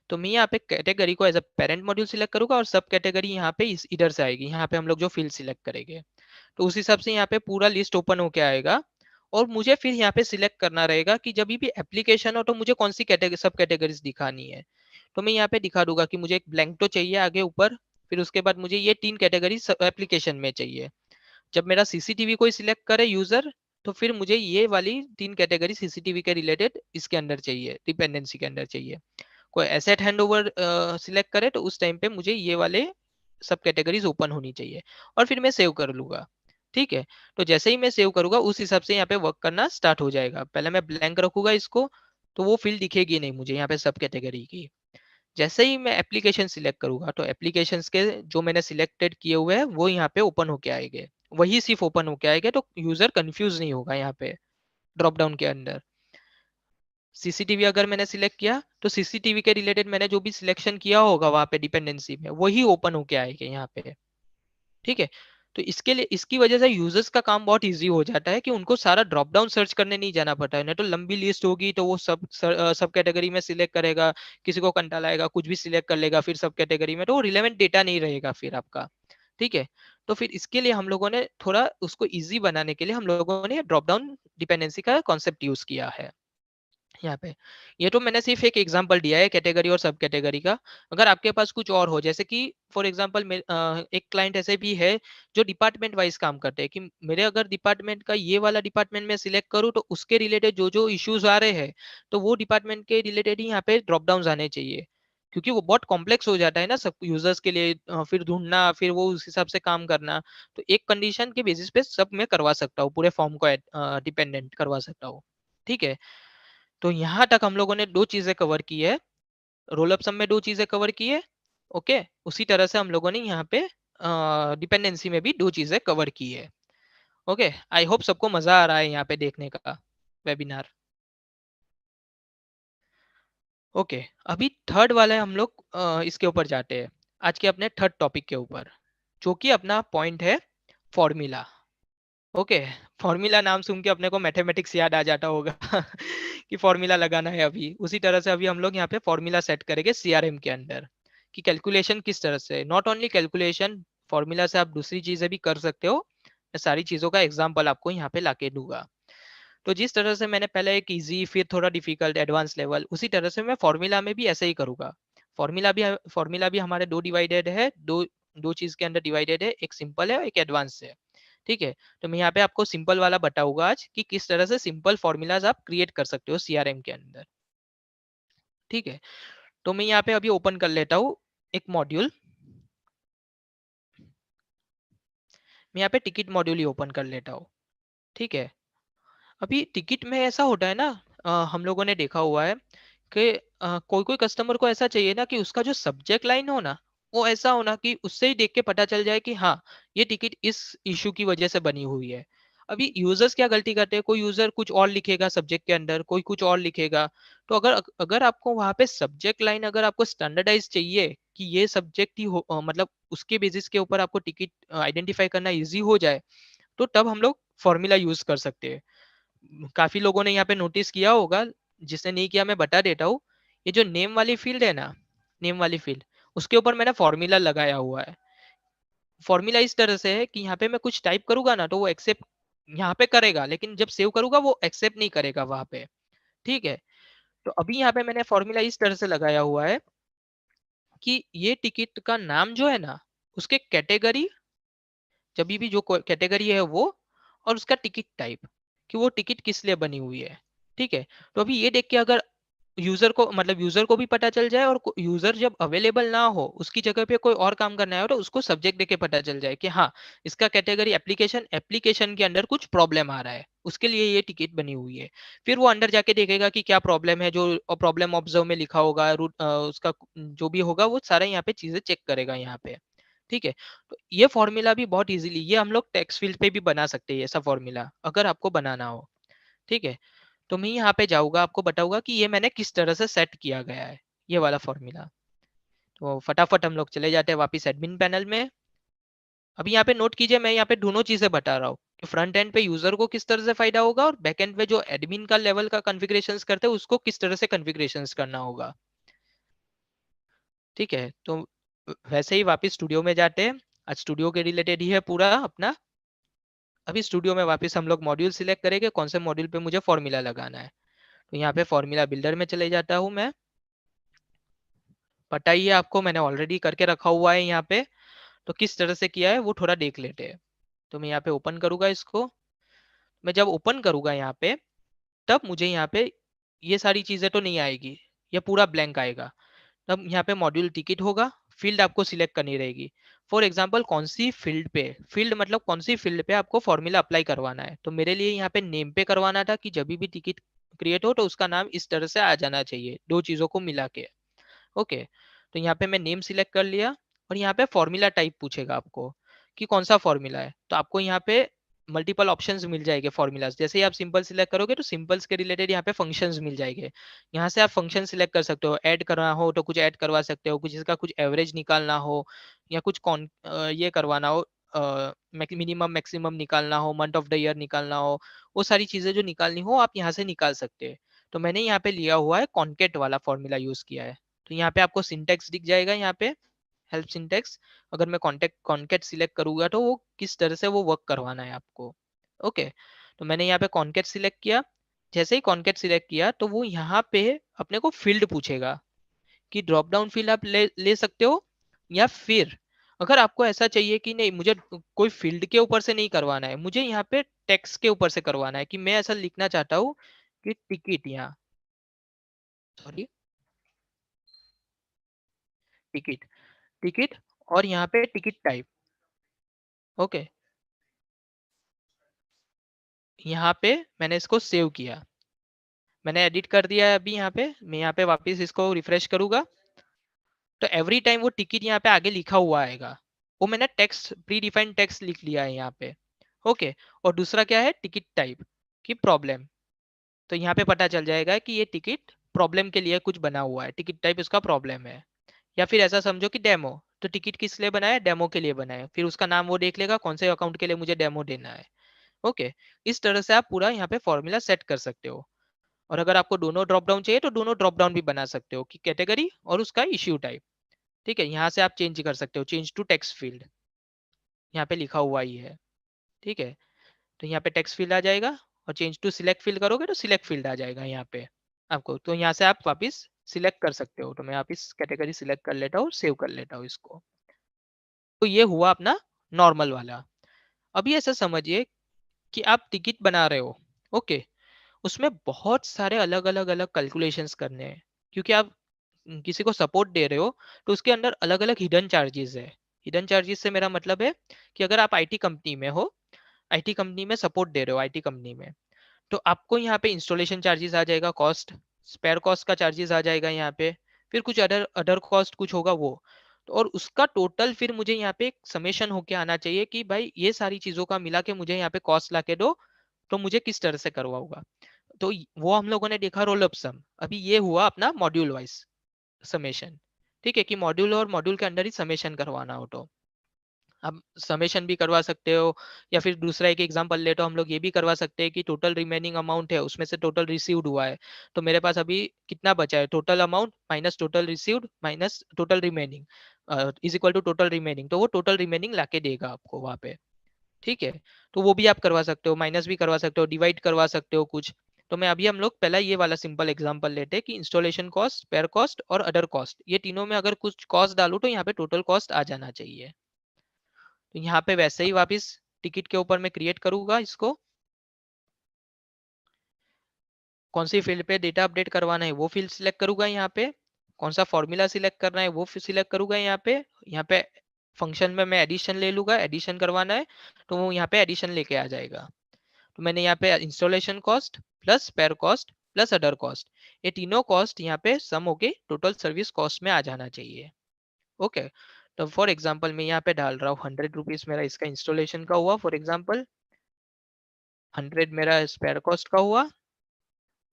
तो मैं यहाँ पे कैटेगरी को as a parent module select करूंगा और सब कैटेगरी यहाँ पे इधर से आएगी, यहाँ पे हम लोग जो फील्ड सिलेक्ट करेंगे। तो उस हिसाब से यहाँ पे पूरा लिस्ट ओपन होके आएगा और मुझे फिर यहाँ पे सिलेक्ट करना रहेगा कि जब भी एप्लीकेशन हो तो मुझे कौन सी कैटेगरी सब कैटेगरीज दिखानी है। तो मैं यहाँ पे दिखा दूंगा कि मुझे एक ब्लैंक तो चाहिए आगे ऊपर, फिर उसके बाद मुझे ये 3 कैटेगरी एप्लीकेशन में चाहिए। जब मेरा सीसीटीवी कोई सिलेक्ट करे यूजर तो फिर मुझे ये वाली 3 कैटेगरी सीसीटीवी के रिलेटेड इसके अंदर चाहिए, डिपेंडेंसी के अंदर चाहिए। कोई एसेट हैंडओवर सिलेक्ट करे तो उस टाइम पे मुझे ये वाले सब कैटेगरीज ओपन होनी चाहिए और फिर मैं सेव कर लूंगा। ठीक है, तो जैसे ही मैं सेव करूंगा उस हिसाब से यहाँ पे वर्क करना स्टार्ट हो जाएगा। पहले मैं ब्लैंक रखूंगा इसको, तो वो फील्ड दिखेगी नहीं मुझे यहाँ पे सब कैटेगरी की। जैसे ही मैं एप्लीकेशन सिलेक्ट करूंगा तो एप्लीकेशन के जो मैंने सिलेक्टेड किए हुए हैं वो यहाँ पे ओपन होके आएंगे, वही सिर्फ ओपन होके आएंगे, तो यूजर कंफ्यूज नहीं होगा। यहाँ पे ड्रॉप डाउन के अंदर सीसीटीवी अगर मैंने सिलेक्ट किया तो सीसीटीवी के रिलेटेड मैंने जो भी सिलेक्शन किया होगा वहां पे डिपेंडेंसी में वही ओपन होके आएंगे यहाँ पे। ठीक है, तो इसके लिए इसकी वजह से यूजर्स का काम बहुत इजी हो जाता है कि उनको सारा ड्रॉप डाउन सर्च करने नहीं जाना पड़ता है। नहीं तो लंबी लिस्ट होगी तो वो सब कैटेगरी में सिलेक्ट करेगा, किसी को कंटाल आएगा कुछ भी सिलेक्ट कर लेगा फिर सब कैटेगरी में, तो वो रिलेवेंट डेटा नहीं रहेगा फिर आपका। ठीक है, तो फिर इसके लिए हम लोगों ने थोड़ा उसको इजी बनाने के लिए हम लोगों ने ड्रॉप डाउन डिपेंडेंसी का कॉन्सेप्ट यूज किया है यहाँ पे। ये तो मैंने सिर्फ एक एग्जांपल दिया है कैटेगरी और सब कैटेगरी का। अगर आपके पास कुछ और हो, जैसे कि फॉर एग्जांपल एक क्लाइंट ऐसे भी है जो डिपार्टमेंट वाइज काम करते हैं, कि मेरे अगर डिपार्टमेंट का ये वाला डिपार्टमेंट में सिलेक्ट करूँ तो उसके रिलेटेड जो जो इश्यूज आ रहे हैं तो वो डिपार्टमेंट के रिलेटेड ही यहाँ पे ड्रॉप डाउन आने चाहिए, क्योंकि वो बहुत कॉम्प्लेक्स हो जाता है ना सब यूजर्स के लिए, फिर ढूंढना फिर वो उस हिसाब से काम करना। तो एक कंडीशन के बेसिस पे सब मैं करवा सकता हूँ, पूरे फॉर्म को डिपेंडेंट करवा सकता हूँ। ठीक है, तो यहाँ तक हम लोगों ने दो चीजें कवर की है, रोल अप सम में दो चीजें कवर की है। ओके, उसी तरह से हम लोगों ने यहाँ पे डिपेंडेंसी में भी दो चीजें कवर की है। ओके, आई होप सबको मजा आ रहा है यहाँ पे देखने का वेबिनार। ओके, अभी थर्ड वाले हम लोग इसके ऊपर जाते हैं, आज के अपने थर्ड टॉपिक के ऊपर, जो कि अपना पॉइंट है फॉर्मूला। ओके, फॉर्मूला नाम सुन के अपने को मैथमेटिक्स याद आ जाता होगा कि फॉर्मूला लगाना है। अभी उसी तरह से अभी हम लोग यहाँ पे फॉर्मूला सेट करेंगे सीआरएम के अंदर, कि कैलकुलेशन किस तरह से, नॉट ओनली कैलकुलेशन, फॉर्मूला से आप दूसरी चीजें भी कर सकते हो। मैं सारी चीजों का एग्जाम्पल आपको यहाँ पे लाके दूंगा। तो जिस तरह से मैंने पहले एक इजी फिर थोड़ा डिफिकल्ट एडवांस लेवल, उसी तरह से मैं फॉर्मूला में भी ऐसे ही करूंगा। फॉर्मूला भी हमारे दो डिवाइडेड है, दो दो चीज के अंदर डिवाइडेड है, एक सिंपल है और एक एडवांस है। ठीक है, तो मैं यहाँ पे आपको सिंपल वाला बताऊंगा आज कि किस तरह से सिंपल फॉर्मूलाज आप क्रिएट कर सकते हो सीआरएम के अंदर। ठीक है, तो मैं यहाँ पे अभी ओपन कर लेता हूँ एक मॉड्यूल। मैं यहाँ पे टिकट मॉड्यूल ही ओपन कर लेता हूँ। ठीक है, अभी टिकट में ऐसा होता है ना, हम लोगों ने देखा हुआ है कि कोई कोई कस्टमर को ऐसा चाहिए ना कि उसका जो सब्जेक्ट लाइन हो ना, वो ऐसा होना कि उससे ही देख के पता चल जाए कि हाँ ये टिकट इस इशू की वजह से बनी हुई है। अभी यूजर्स क्या गलती करते हैं, कोई यूजर कुछ और लिखेगा सब्जेक्ट के अंदर, कोई कुछ और लिखेगा। तो अगर अगर आपको वहां पे सब्जेक्ट लाइन अगर आपको स्टैंडर्डाइज चाहिए कि ये सब्जेक्ट ही हो, मतलब उसके बेसिस के ऊपर आपको टिकट आइडेंटिफाई करना इजी हो जाए, तो तब हम लोग फॉर्मूला यूज कर सकते हैं। काफी लोगों ने यहाँ पे नोटिस किया होगा, जिसने नहीं किया मैं बता देता हूँ। ये जो नेम वाली फील्ड है ना, नेम वाली फील्ड, उसके ऊपर मैंने फॉर्मूला लगाया हुआ है। फॉर्मूला इस तरह से है कि यहाँ पे मैं कुछ टाइप करूंगा ना तो वो एक्सेप्ट यहाँ पे करेगा, लेकिन जब सेव करूंगा वो एक्सेप्ट नहीं करेगा वहां पे। ठीक है, तो अभी यहाँ पे मैंने फॉर्मूला इस तरह से लगाया हुआ है कि ये टिकट का नाम जो है ना, उसके कैटेगरी, जब भी जो कैटेगरी है वो, और उसका टिकट टाइप, कि वो टिकट किस लिए बनी हुई है। ठीक है, तो अभी ये देख के अगर यूजर को, मतलब यूजर को भी पता चल जाए, और यूजर जब अवेलेबल ना हो उसकी जगह पे कोई और काम करना है तो उसको सब्जेक्ट देके पता चल जाए कि हाँ इसका कैटेगरी एप्लीकेशन के अंदर कुछ प्रॉब्लम आ रहा है, उसके लिए ये टिकट बनी हुई है। फिर वो अंदर जाके देखेगा कि क्या प्रॉब्लम है, जो प्रॉब्लम ऑब्जर्व में लिखा होगा, रूट उसका जो भी होगा वो सारा यहाँ पे चीजें चेक करेगा यहाँ पे। ठीक है, तो ये फॉर्मूला भी बहुत इजीली ये हम लोग टेक्स्ट फील्ड पे भी बना सकते हैं, ऐसा फॉर्मूला अगर आपको बनाना हो। ठीक है, तो मैं यहाँ पे जाऊंगा, आपको बताऊंगा कि ये मैंने किस तरह से सेट किया गया है ये वाला फॉर्मूला। तो फटाफट हम लोग चले जाते हैं वापस एडमिन पैनल में। अभी यहाँ पे नोट कीजिए, मैं यहाँ पे दोनों चीजें बता रहा हूँ कि फ्रंट एंड पे यूजर को किस तरह से फायदा होगा, और बैक एंड पे जो एडमिन का लेवल का कॉन्फ़िगरेशंस करते हैं उसको किस तरह से कॉन्फ़िगरेशंस करना होगा। ठीक है, तो वैसे ही वापस स्टूडियो में जाते हैं, आज स्टूडियो के रिलेटेड ही है पूरा अपना। अभी स्टूडियो में वापस हम लोग मॉड्यूल सिलेक्ट करेंगे, कौन से मॉड्यूल पे मुझे फॉर्मूला लगाना है। तो यहाँ पे फॉर्मूला बिल्डर में चले जाता हूँ मैं। पता ही है आपको, मैंने ऑलरेडी करके रखा हुआ है यहाँ पे, तो किस तरह से किया है वो थोड़ा देख लेते हैं। तो मैं यहाँ पे ओपन करूंगा इसको। मैं जब ओपन करूंगा यहाँ पे, तब मुझे यहाँ पे ये सारी चीजें तो नहीं आएगी, ये पूरा ब्लैंक आएगा। तब यहाँ पे मॉड्यूल टिकट होगा, फील्ड आपको सिलेक्ट करनी रहेगी। फॉर एग्जाम्पल कौन सी फील्ड पे, फील्ड मतलब कौन सी फील्ड पे आपको फॉर्मूला अप्लाई करवाना है। तो मेरे लिए यहाँ पे नेम पे करवाना था कि जब भी टिकट क्रिएट हो तो उसका नाम इस तरह से आ जाना चाहिए, दो चीजों को मिला के। ओके, तो यहाँ पे मैं नेम सिलेक्ट कर लिया, और यहाँ पे फॉर्मूला टाइप पूछेगा आपको कि कौन सा फॉर्मूला है। तो आपको यहाँ पे मल्टीपल ऑप्शंस मिल जाएंगे फॉर्मूलाज। जैसे ही आप सिंपल सिलेक्ट करोगे तो सिंपल्स के रिलेटेड यहाँ पे फंक्शंस मिल जाएंगे। यहाँ से आप फंक्शन सिलेक्ट कर सकते हो, ऐड करना हो तो कुछ ऐड करवा सकते हो, कुछ इसका कुछ एवरेज निकालना हो, या कुछ ये करवाना हो, मिनिमम मैक्सिमम निकालना हो, मंथ ऑफ द ईयर निकालना हो, वो सारी चीजें जो निकालनी हो आप यहाँ से निकाल सकते हैं। तो मैंने यहाँ पे लिया हुआ है कॉन्केट वाला फॉर्मूला यूज किया है। तो यहाँ पे आपको सिंटेक्स दिख जाएगा, यहाँ पे हेल्प सिंटेक्स। अगर मैं कॉन्केट सिलेक्ट करूंगा तो वो किस तरह से वो वर्क करवाना है आपको। ओके, तो मैंने यहाँ पे कॉन्केट सिलेक्ट किया। जैसे ही कॉन्केट सिलेक्ट किया तो वो यहाँ पे अपने को फील्ड पूछेगा कि ड्रॉप डाउन फील्ड आप ले सकते हो, या फिर अगर आपको ऐसा चाहिए कि नहीं मुझे कोई फील्ड के ऊपर से नहीं करवाना है, मुझे यहाँ पे टेक्स्ट के ऊपर से करवाना है, कि मैं ऐसा लिखना चाहता हूँ कि टिकट, यहाँ सॉरी टिकट, टिकट और यहाँ पे टिकट टाइप। ओके, यहाँ पे मैंने इसको सेव किया, मैंने एडिट कर दिया है। अभी यहाँ पे मैं यहाँ पे वापस इसको रिफ्रेश करूंगा तो एवरी टाइम वो टिकट यहाँ पे आगे लिखा हुआ आएगा। वो मैंने टेक्स्ट प्री डिफाइंड टेक्स्ट लिख लिया है यहाँ पे। ओके, और दूसरा क्या है टिकट टाइप की प्रॉब्लम। तो यहाँ पे पता चल जाएगा कि ये टिकट प्रॉब्लम के लिए कुछ बना हुआ है, टिकट टाइप उसका प्रॉब्लम है। या फिर ऐसा समझो कि डेमो, तो टिकट किस लिए बनाया, डेमो के लिए बनाया, फिर उसका नाम वो देख लेगा कौन से अकाउंट के लिए मुझे डेमो देना है। ओके, इस तरह से आप पूरा यहाँ पे फॉर्मूला सेट कर सकते हो। और अगर आपको दोनों ड्रॉप डाउन चाहिए तो दोनों ड्रॉप डाउन भी बना सकते हो, कि कैटेगरी और उसका इश्यू टाइप। ठीक है, यहाँ से आप चेंज कर सकते हो, चेंज टू टेक्स्ट फील्ड, यहाँ पे लिखा हुआ ही है। ठीक है, तो यहाँ पे टेक्स्ट फील्ड आ जाएगा, और चेंज टू सिलेक्ट फील्ड करोगे तो सिलेक्ट फील्ड आ जाएगा यहाँ पे आपको। तो यहाँ से आप वापस सिलेक्ट कर सकते हो। तो मैं वापस कैटेगरी सिलेक्ट कर लेता हूँ, सेव कर लेता हूँ इसको। तो ये हुआ अपना नॉर्मल वाला। अभी ऐसा समझिए कि आप टिकट बना रहे हो। ओके, उसमें बहुत सारे अलग अलग अलग कैलकुलेशंस करने हैं, क्योंकि आप किसी को सपोर्ट दे रहे हो तो उसके अंदर अलग अलग हिडन चार्जेस है। हिडन चार्जेस से मेरा मतलब है कि अगर आप आईटी कंपनी में हो, आईटी कंपनी में सपोर्ट दे रहे हो, आईटी कंपनी में, तो आपको यहाँ पे इंस्टॉलेशन चार्जेस आ जाएगा, कॉस्ट, स्पेयर कॉस्ट का चार्जेस आ जाएगा यहाँ पे, फिर कुछ अदर अदर कॉस्ट कुछ होगा वो। तो और उसका टोटल फिर मुझे यहाँ पे एक समेशन होके आना चाहिए कि भाई ये सारी चीजों का मिला के मुझे यहाँ पे कॉस्ट ला के दो, तो मुझे किस तरह से करवाऊंगा। तो वो हम लोगों ने देखा रोल अप सम। अभी ये हुआ अपना मॉड्यूल वाइज समेशन। ठीक है, कि मॉड्यूल और मॉड्यूल के अंदर ही समेशन करवाना हो तो आप समेशन भी करवा सकते हो। या फिर दूसरा एक एग्जांपल ले तो हम लोग ये भी करवा सकते हैं कि टोटल रिमेनिंग अमाउंट है, उसमें से टोटल रिसीव्ड हुआ है, तो मेरे पास अभी कितना बचा है, total amount minus total received minus total remaining is equal to total remaining. तो वो टोटल रिमेनिंग लाके देगा आपको वहां पे। ठीक है, तो वो भी आप करवा सकते हो, माइनस भी करवा सकते हो, डिवाइड करवा सकते हो कुछ। तो मैं अभी हम लोग पहला ये वाला सिंपल एग्जांपल लेते हैं कि इंस्टॉलेशन कॉस्ट, स्पेयर कॉस्ट और अदर कॉस्ट, ये तीनों में अगर कुछ कॉस्ट डालूं तो यहाँ पे टोटल कॉस्ट आ जाना चाहिए। तो यहाँ पे वैसे ही वापस टिकट के ऊपर मैं क्रिएट करूंगा इसको, कौन सी फील्ड पे डेटा अपडेट करवाना है वो फील्ड सिलेक्ट करूंगा, यहाँ पे कौन सा फॉर्मूला सिलेक्ट करना है वो सिलेक्ट करूंगा, यहाँ पे फंक्शन में मैं एडिशन ले लूंगा, एडिशन करवाना है तो वो यहाँ पे एडिशन लेके आ जाएगा। तो मैंने यहाँ पे installation cost plus spare cost plus other cost, ये तीनों कॉस्ट यहाँ पे सम होके टोटल सर्विस कॉस्ट में आ जाना चाहिए। ओके, तो फॉर एग्जांपल मैं यहाँ पे डाल रहा हूँ 100 रुपीज मेरा इसका इंस्टॉलेशन का हुआ, फॉर एग्जांपल 100 मेरा स्पेयर कॉस्ट का हुआ,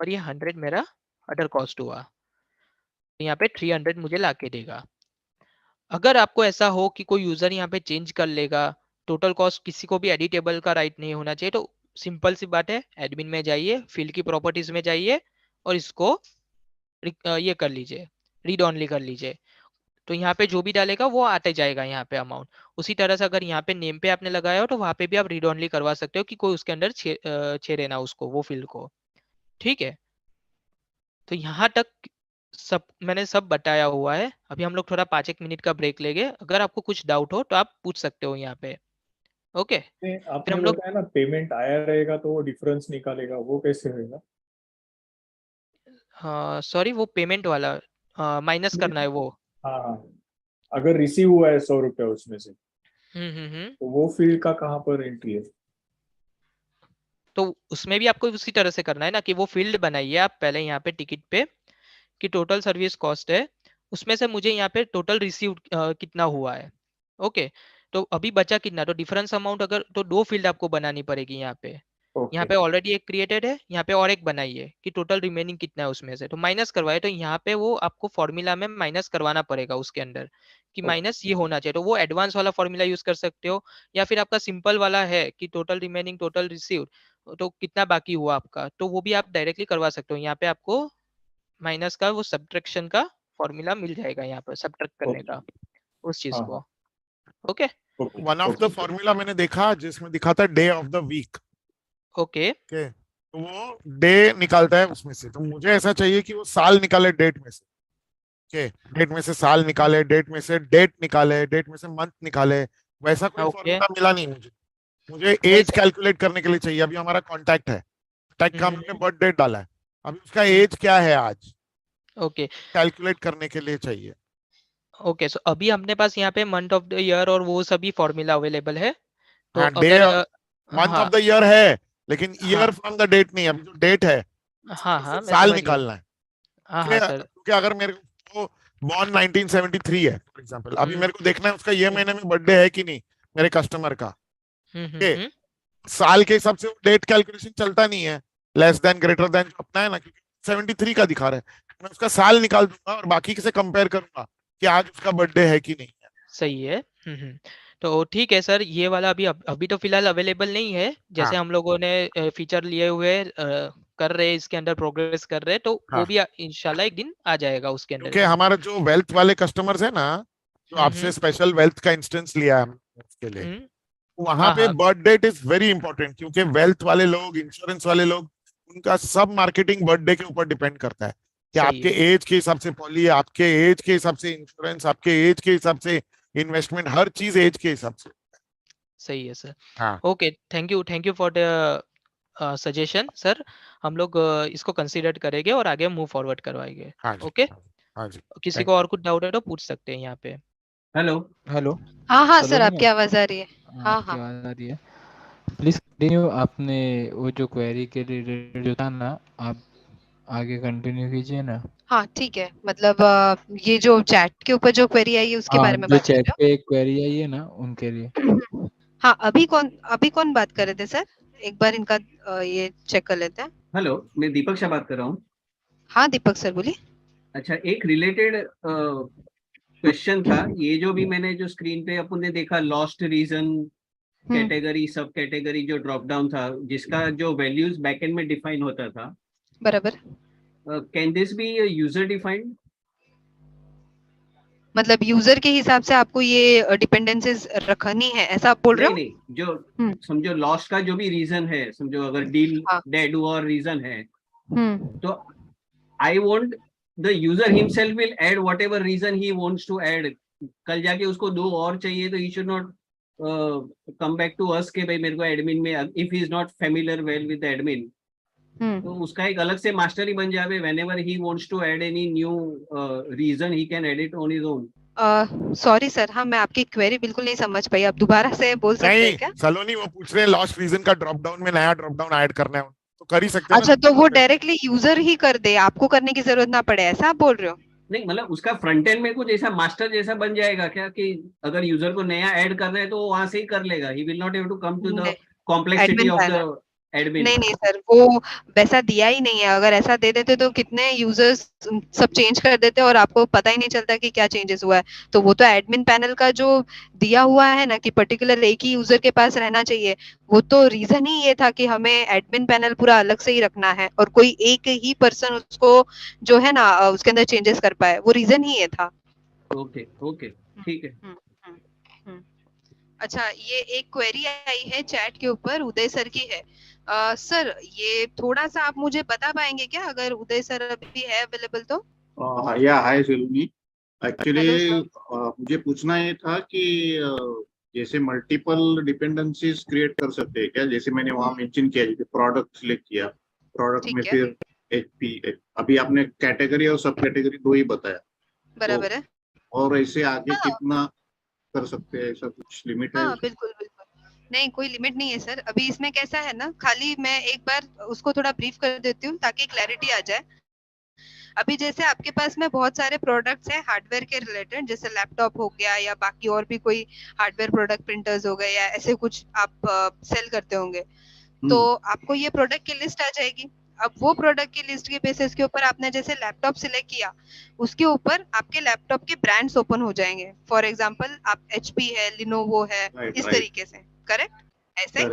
और ये 100 मेरा अदर कॉस्ट हुआ। तो यहाँ पे 300 मुझे ला के देगा। अगर आपको ऐसा हो कि कोई यूजर यहाँ पे चेंज कर लेगा, टोटल कॉस्ट किसी को भी एडिटेबल का राइट नहीं होना चाहिए, तो सिंपल सी बात है, एडमिन में जाइए, फील्ड की प्रॉपर्टीज में जाइए और इसको ये कर लीजिए, रीड ऑनली कर लीजिए। तो यहाँ पे जो भी डालेगा वो आते जाएगा यहाँ पे अमाउंट। उसी तरह से अगर यहाँ पे नेम पे आपने लगाया हो तो वहां पे भी आप रीड ऑनली करवा सकते हो कि कोई उसके अंदर छेड़े ना उसको, वो फील्ड को। ठीक है, तो यहाँ तक सब मैंने सब बताया हुआ है। अभी हम लोग थोड़ा 5-1 मिनट का ब्रेक लेंगे, अगर आपको कुछ डाउट हो तो आप पूछ सकते हो यहाँ पे। ओके, फिर आपने हम लोग बताया ना पेमेंट आया रहेगा तो वो डिफरेंस निकालेगा, वो कैसे होगा? सॉरी, वो पेमेंट वाला माइनस करना है वो। हाँ हाँ, अगर रिसीव हुआ है 100 रुपया उसमें से, हम्म। तो वो फील्ड का कहाँ पर एंट्री है? तो उसमें भी आपको उसी तरह से करना है ना, कि वो फील्ड बनाइए आप पहले यहाँ पे टिकट पे, कि टोटल सर्विस कॉस्ट है, उसमें से मुझे यहाँ पे टोटल रिसीव कितना हुआ है। ओके, तो अभी बचा कितना, तो डिफरेंस अमाउंट, अगर तो 2 फील्ड आपको बनानी पड़ेगी यहाँ पे। यहाँ पे ऑलरेडी एक क्रिएटेड है, यहाँ पे और एक बनाई है कि टोटल रिमेनिंग कितना है उसमें से, तो माइनस करवाए तो यहाँ पे वो आपको फॉर्मूला में माइनस करवाना पड़ेगा उसके अंदर कि माइनस ये होना चाहिए, तो वो एडवांस वाला फॉर्मूला यूज कर सकते हो, या फिर आपका सिंपल वाला है कि टोटल रिमेनिंग टोटल रिसीव तो कितना बाकी हुआ आपका, तो वो भी आप डायरेक्टली करवा सकते हो। यहाँ पे आपको माइनस का वो सब्ट्रैक्शन का फॉर्मूला मिल जाएगा यहाँ पर सब्ट्रैक्ट करने का उस चीज को। Okay, one of the formula मैंने देखा जिसमें दिखा था day of the week. Okay, तो वो डे निकालता है उसमें से, तो मुझे ऐसा चाहिए कि वो साल निकाले डेट में से। डेट में से साल निकाले, डेट में से डेट निकाले, डेट में से मंथ निकाले, वैसा कोई फॉर्मूला मिला नहीं मुझे एज कैलकुलेट करने के लिए चाहिए। अभी हमारा कॉन्टैक्ट है, कॉन्टैक्ट का हमने बर्थ डेट डाला है, अभी उसका एज क्या है आज, ओके, कैलकुलेट करने के लिए चाहिए। ओके, सो अभी अपने पास यहाँ पे मंथ ऑफ द ईयर और वो सभी फॉर्मूला अवेलेबल है, तो हाँ, अगर मंथ ऑफ द ईयर है लेकिन ईयर फ्रॉम द डेट नहीं, अभी जो डेट है साल निकालना है। क्योंकि अगर मेरे को बॉर्न 1973 है फॉर एग्जांपल, अभी मेरे को देखना है उसका ये महीने में बर्थडे है कि नहीं मेरे कस्टमर का, साल के हिसाब से डेट कैलकुलेशन चलता नहीं है, लेस देन ग्रेटर देन जो अपना है ना, क्योंकि 73 का दिखा रहा है, मैं उसका साल निकाल दूंगा और बाकी से कंपेयर करूंगा कि आज उसका बर्थडे है कि नहीं है। सही है। तो ठीक है सर, ये वाला अभी तो फिलहाल अवेलेबल नहीं है, जैसे हम लोगों ने फीचर लिए हुए कर रहे हैं, इसके अंदर प्रोग्रेस कर रहे हैं, तो वो भी इंशाल्लाह एक दिन आ जाएगा उसके अंदर। क्योंकि हमारा जो वेल्थ वाले कस्टमर्स है ना, जो आपसे स्पेशल वेल्थ का इंस्टेंस लिया है उसके लिए, वहां पे birth date is very important, क्योंकि वेल्थ वाले लोग, इंश्योरेंस वाले लोग, उनका सब मार्केटिंग बर्थडे के ऊपर डिपेंड करता है कि आपके एज के हिसाब से पॉली, आपके एज के हिसाब से इंश्योरेंस, आपके एज के हिसाब से इन्वेस्टमेंट, हर चीज एज के हिसाब से। सही है sir. Okay, thank you for the suggestion sir, हम लोग इसको कंसीडर करेंगे और आगे मूव फॉरवर्ड करवाएंगे। ओके, किसी को और कुछ डाउट है तो पूछ सकते हैं यहाँ पे। हेलो हेलो, हाँ सर, आपकी आवाज आ रही है। हाँ आवाज आ रही है, प्लीज कंटिन्यू। आपने वो जो क्वेरी के रिलेटेड जो था ना, आप आगे कंटिन्यू कीजिए ना। हाँ ठीक है, मतलब ये जो चैट के ऊपर जो क्वेरी आई है उसके बारे में बात कर रहे हो? चैट पे एक क्वेरी आई है ना, उनके लिए। हाँ, अभी कौन बात कर रहे थे सर? एक बार इनका ये चेक कर लेते हैं। हेलो, मैं दीपक शाह बात कर रहा हूँ। हाँ दीपक सर बोलिए। अच्छा, एक रिलेटेड क्वेश्चन था, ये जो भी मैंने जो स्क्रीन पे अपन ने देखा, लॉस्ट रीजन कैटेगरी, सब कैटेगरी जो ड्रॉप डाउन था, जिसका जो वैल्यूज बैकएंड में डिफाइन होता था, बराबर, can this be user defined? मतलब यूजर के हिसाब से आपको ये डिपेंडेंसीज रखनी है, ऐसा आप बोल रहे हो? नहीं, जो समझो लॉस्ट का जो भी रीजन है, समझो अगर डील डेड हुआ और रीजन है, तो I want the user himself will add whatever reason he wants to add. कल जाके उसको दो और चाहिए तो he should not come back to us के भाई मेरे को एडमिन में, if he is not familiar well with admin, तो उसका एक अलग से मास्टर ही बन जावे। Whenever he wants to add any new reason he can edit on his own. Sorry sir, हाँ मैं आपकी क्वेरी बिल्कुल नहीं समझ पाई, आप दोबारा से बोल सकते हैं क्या? सलोनी वो पूछ रहे हैं लॉस्ट रीजन का ड्रॉप डाउन में नया ड्रॉप डाउन ऐड करना है तो कर ही सकते हैं। अच्छा, तो वो डायरेक्टली यूजर ही कर दे, आपको करने की जरूरत ना पड़े, ऐसा आप बोल रहे हो? नहीं, मतलब उसका फ्रंट एंड में कुछ ऐसा मास्टर जैसा बन जाएगा क्या कि अगर यूजर को नया ऐड करना है तो वो वहां से ही कर लेगा, he will not have to come to the complexity of the admin? नहीं सर, वो वैसा दिया ही नहीं है। अगर ऐसा दे देते तो कितने यूजर्स सब चेंज कर देते और आपको पता ही नहीं चलता कि क्या चेंजेस हुआ है। तो वो तो एडमिन पैनल का जो दिया हुआ है ना कि पर्टिकुलर एक ही यूजर के पास रहना चाहिए, वो तो रीजन ही ये था कि हमें एडमिन पैनल पूरा अलग से ही रखना है और कोई एक ही पर्सन उसको जो है ना उसके अंदर चेंजेस कर पाए, वो रीजन ही ये था। ओके, ठीक है। अच्छा, ये एक क्वेरी आई है चैट के ऊपर, उदय सर की है। सर, ये थोड़ा सा आप मुझे बता पाएंगे क्या, अगर उदय सर अभी है अवेलेबल तो? या हाय सलोनी, एक्चुअली मुझे पूछना ये था कि जैसे मल्टीपल डिपेंडेंसीज क्रिएट कर सकते हैं क्या? जैसे मैंने वहाँ मेंशन किया, जैसे प्रोडक्ट सिलेक्ट किया, प्रोडक्ट में फिर एचपी, अभी आपने कैटेगरी और सब कैटेगरी दो ही बताया, बराबर है। और ऐसे आगे कितना कर सकते हैं, ऐसा कुछ लिमिट है? हाँ बिल्कुल, नहीं कोई लिमिट नहीं है सर। अभी इसमें कैसा है ना, खाली मैं एक बार उसको थोड़ा ब्रीफ कर देती हूँ ताकि क्लैरिटी आ जाए। अभी जैसे आपके पास में बहुत सारे प्रोडक्ट्स हैं हार्डवेयर के रिलेटेड, जैसे लैपटॉप हो गया या बाकी और भी कोई हार्डवेयर प्रोडक्ट, प्रिंटर्स हो गए या ऐसे कुछ आप सेल करते होंगे। तो आपको ये प्रोडक्ट की लिस्ट आ जाएगी। अब वो प्रोडक्ट की लिस्ट के बेसिस के ऊपर आपने जैसे लैपटॉप सिलेक्ट किया, उसके ऊपर आपके लैपटॉप के ब्रांड्स ओपन हो जाएंगे। फॉर एग्जांपल आप HP है, लिनोवो है, इस तरीके से, करेक्ट? ऐसे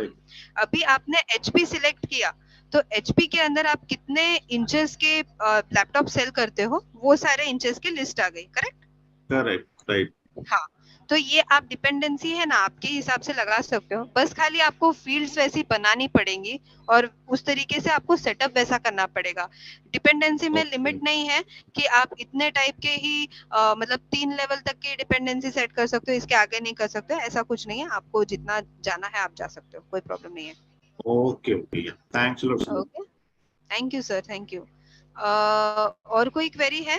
अभी आपने HP सिलेक्ट किया तो HP के अंदर आप कितने इंचेस के लैपटॉप सेल करते हो, वो सारे इंचेस की लिस्ट आ गई, करेक्ट? Correct, right. हाँ, तो ये आप डिपेंडेंसी है ना आपके हिसाब से लगा सकते हो। बस खाली आपको फील्ड्स वैसी बनानी पड़ेंगी और उस तरीके से आपको सेटअप वैसा करना पड़ेगा। डिपेंडेंसी में लिमिट नहीं है कि आप इतने टाइप के ही मतलब 3 लेवल तक की डिपेंडेंसी सेट कर सकते हो, इसके आगे नहीं कर सकते हो, ऐसा कुछ नहीं है। आपको जितना जाना है आप जा सकते हो, कोई प्रॉब्लम नहीं है। Okay okay, thanks lot sir. Okay, thank you sir, thank you. और कोई क्वेरी है?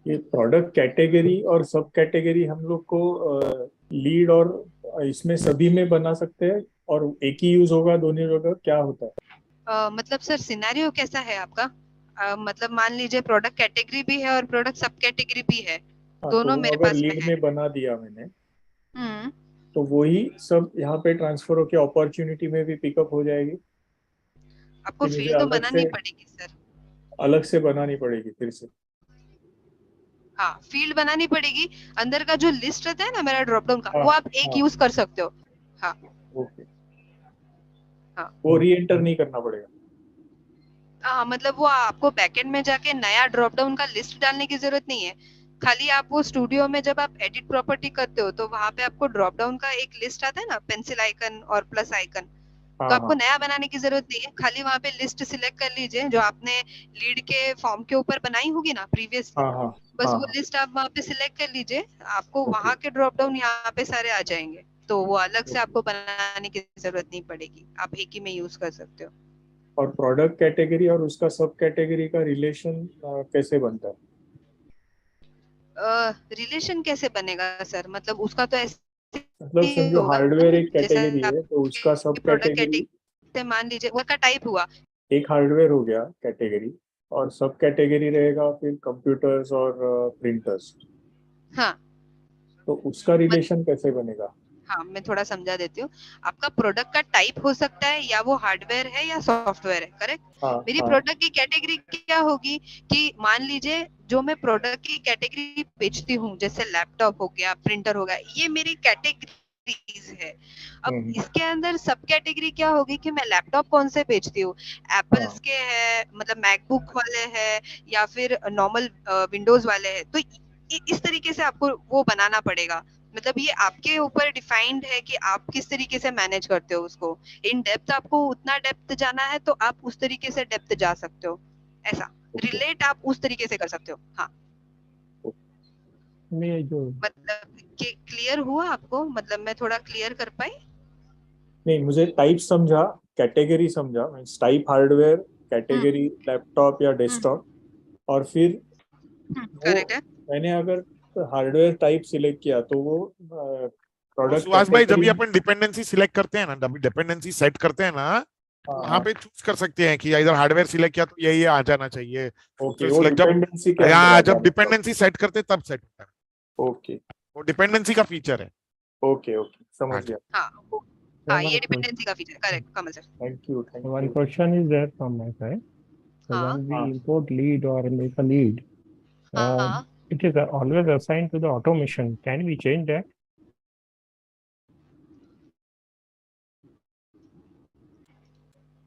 ये प्रोडक्ट कैटेगरी और सब कैटेगरी हम लोग को लीड और इसमें सभी में बना सकते हैं और एक ही यूज होगा दोनों जगह, क्या होता है? मतलब सर सिनेरियो कैसा है आपका? मतलब मान लीजिए प्रोडक्ट कैटेगरी भी है और प्रोडक्ट सब कैटेगरी भी है, दोनों तो मेरे अगर पास में लीड है। में बना दिया मैंने, तो वही सब यहाँ पे ट्रांसफर होके अपॉर्चुनिटी में भी पिकअप हो जाएगी? आपको कि मुझे फील्ड तो अलग बनानी से पड़ेगी सर। अलग से बनानी पड़ेगी फिर से? हाँ, फील्ड बनानी पड़ेगी। अंदर का जो लिस्ट रहता है ना मेरा ड्रॉप डाउन का, हाँ, वो आप एक हाँ। यूज कर सकते हो। हाँ ओके, हाँ, वो री एंटर नहीं करना पड़ेगा? हाँ, मतलब वो आपको बैकएंड में जाके नया ड्रॉप डाउन का लिस्ट डालने की जरूरत नहीं है। खाली आप वो स्टूडियो में जब आप एडिट प्रॉपर्टी करते हो तो वहां पे आपको ड्रॉप डाउन का एक लिस्ट आता है ना, पेंसिल आइकन और प्लस आइकन, तो आपको नया बनाने की जरूरत नहीं है। खाली वहां पे लिस्ट सिलेक्ट कर लीजिए जो आपने लीड के फॉर्म के ऊपर बनाई होगी ना प्रीवियसली, बस वो लिस्ट आप वहां पे सिलेक्ट कर लीजिए, आपको वहां के ड्रॉप डाउन यहाँ पे सारे आ जाएंगे। तो वो अलग से आपको बनाने की जरूरत नहीं पड़ेगी, आप एक ही में यूज कर सकते हो। और प्रोडक्ट कैटेगरी और उसका सब कैटेगरी का रिलेशन कैसे बनता है? रिलेशन कैसे बनेगा सर? मतलब उसका तो ऐसे मतलब समझो हार्डवेयर एक कैटेगरी है तो उसका सब प्रोडक्ट कैटेगरी, कैटेगरी मान लीजिए वो का टाइप हुआ, एक हार्डवेयर हो गया कैटेगरी और सब कैटेगरी रहेगा फिर कंप्यूटर्स और प्रिंटर्स, हाँ तो उसका रिलेशन कैसे बनेगा? हाँ, मैं थोड़ा समझा देती हूँ। आपका प्रोडक्ट का टाइप हो सकता है या वो हार्डवेयर है या सॉफ्टवेयर है, करेक्ट? मेरी प्रोडक्ट की कैटेगरी क्या होगी कि मान लीजिए जो मैं प्रोडक्ट की कैटेगरी बेचती हूँ, जैसे लैपटॉप हो गया, प्रिंटर हो गया, ये मेरी कैटेगरीज है। अब इसके अंदर सब कैटेगरी क्या होगी कि मैं लैपटॉप कौन से बेचती हूँ, एप्पल्स के है, मतलब मैकबुक वाले है या फिर नॉर्मल विंडोज वाले है। तो इस तरीके से आपको वो बनाना पड़ेगा। मतलब ये आपके ऊपर डिफाइंड है कि आप किस तरीके से मैनेज करते हो उसको। इन डेप्थ आपको उतना डेप्थ जाना है तो आप उस तरीके से डेप्थ जा सकते हो, ऐसा रिलेट आप उस तरीके से कर सकते हो। हाँ, मैं जो मतलब क्लियर हुआ आपको? मतलब मैं थोड़ा क्लियर कर पाई? नहीं, मुझे टाइप समझा, कैटेगरी समझा, टाइप हार्डवेयर, कैटेगरी लैपटॉप या डेस्कटॉप, और फिर करेक्ट है। मैंने अगर हार्डवेयर टाइप सिलेक्ट किया तो वो प्रोडक्ट सुभाष भाई जब भी अपन डिपेंडेंसी सिलेक्ट करते हैं ना, जब डिपेंडेंसी सेट करते हैं ना, वहां पे चूज कर सकते हैं कि इधर हार्डवेयर सिलेक्ट किया तो ये आ जाना चाहिए। जब डिपेंडेंसी सेट करते तब सेट होता है। ओके, वो डिपेंडेंसी का फीचर है। ओके ओके, समझ गया। हाँ, ये डिपेंडेंसी का feature, correct Kamal sir. Thank you. One question is there from my side. So when we import lead or make a lead, it is always assigned to the automation. Can we change that?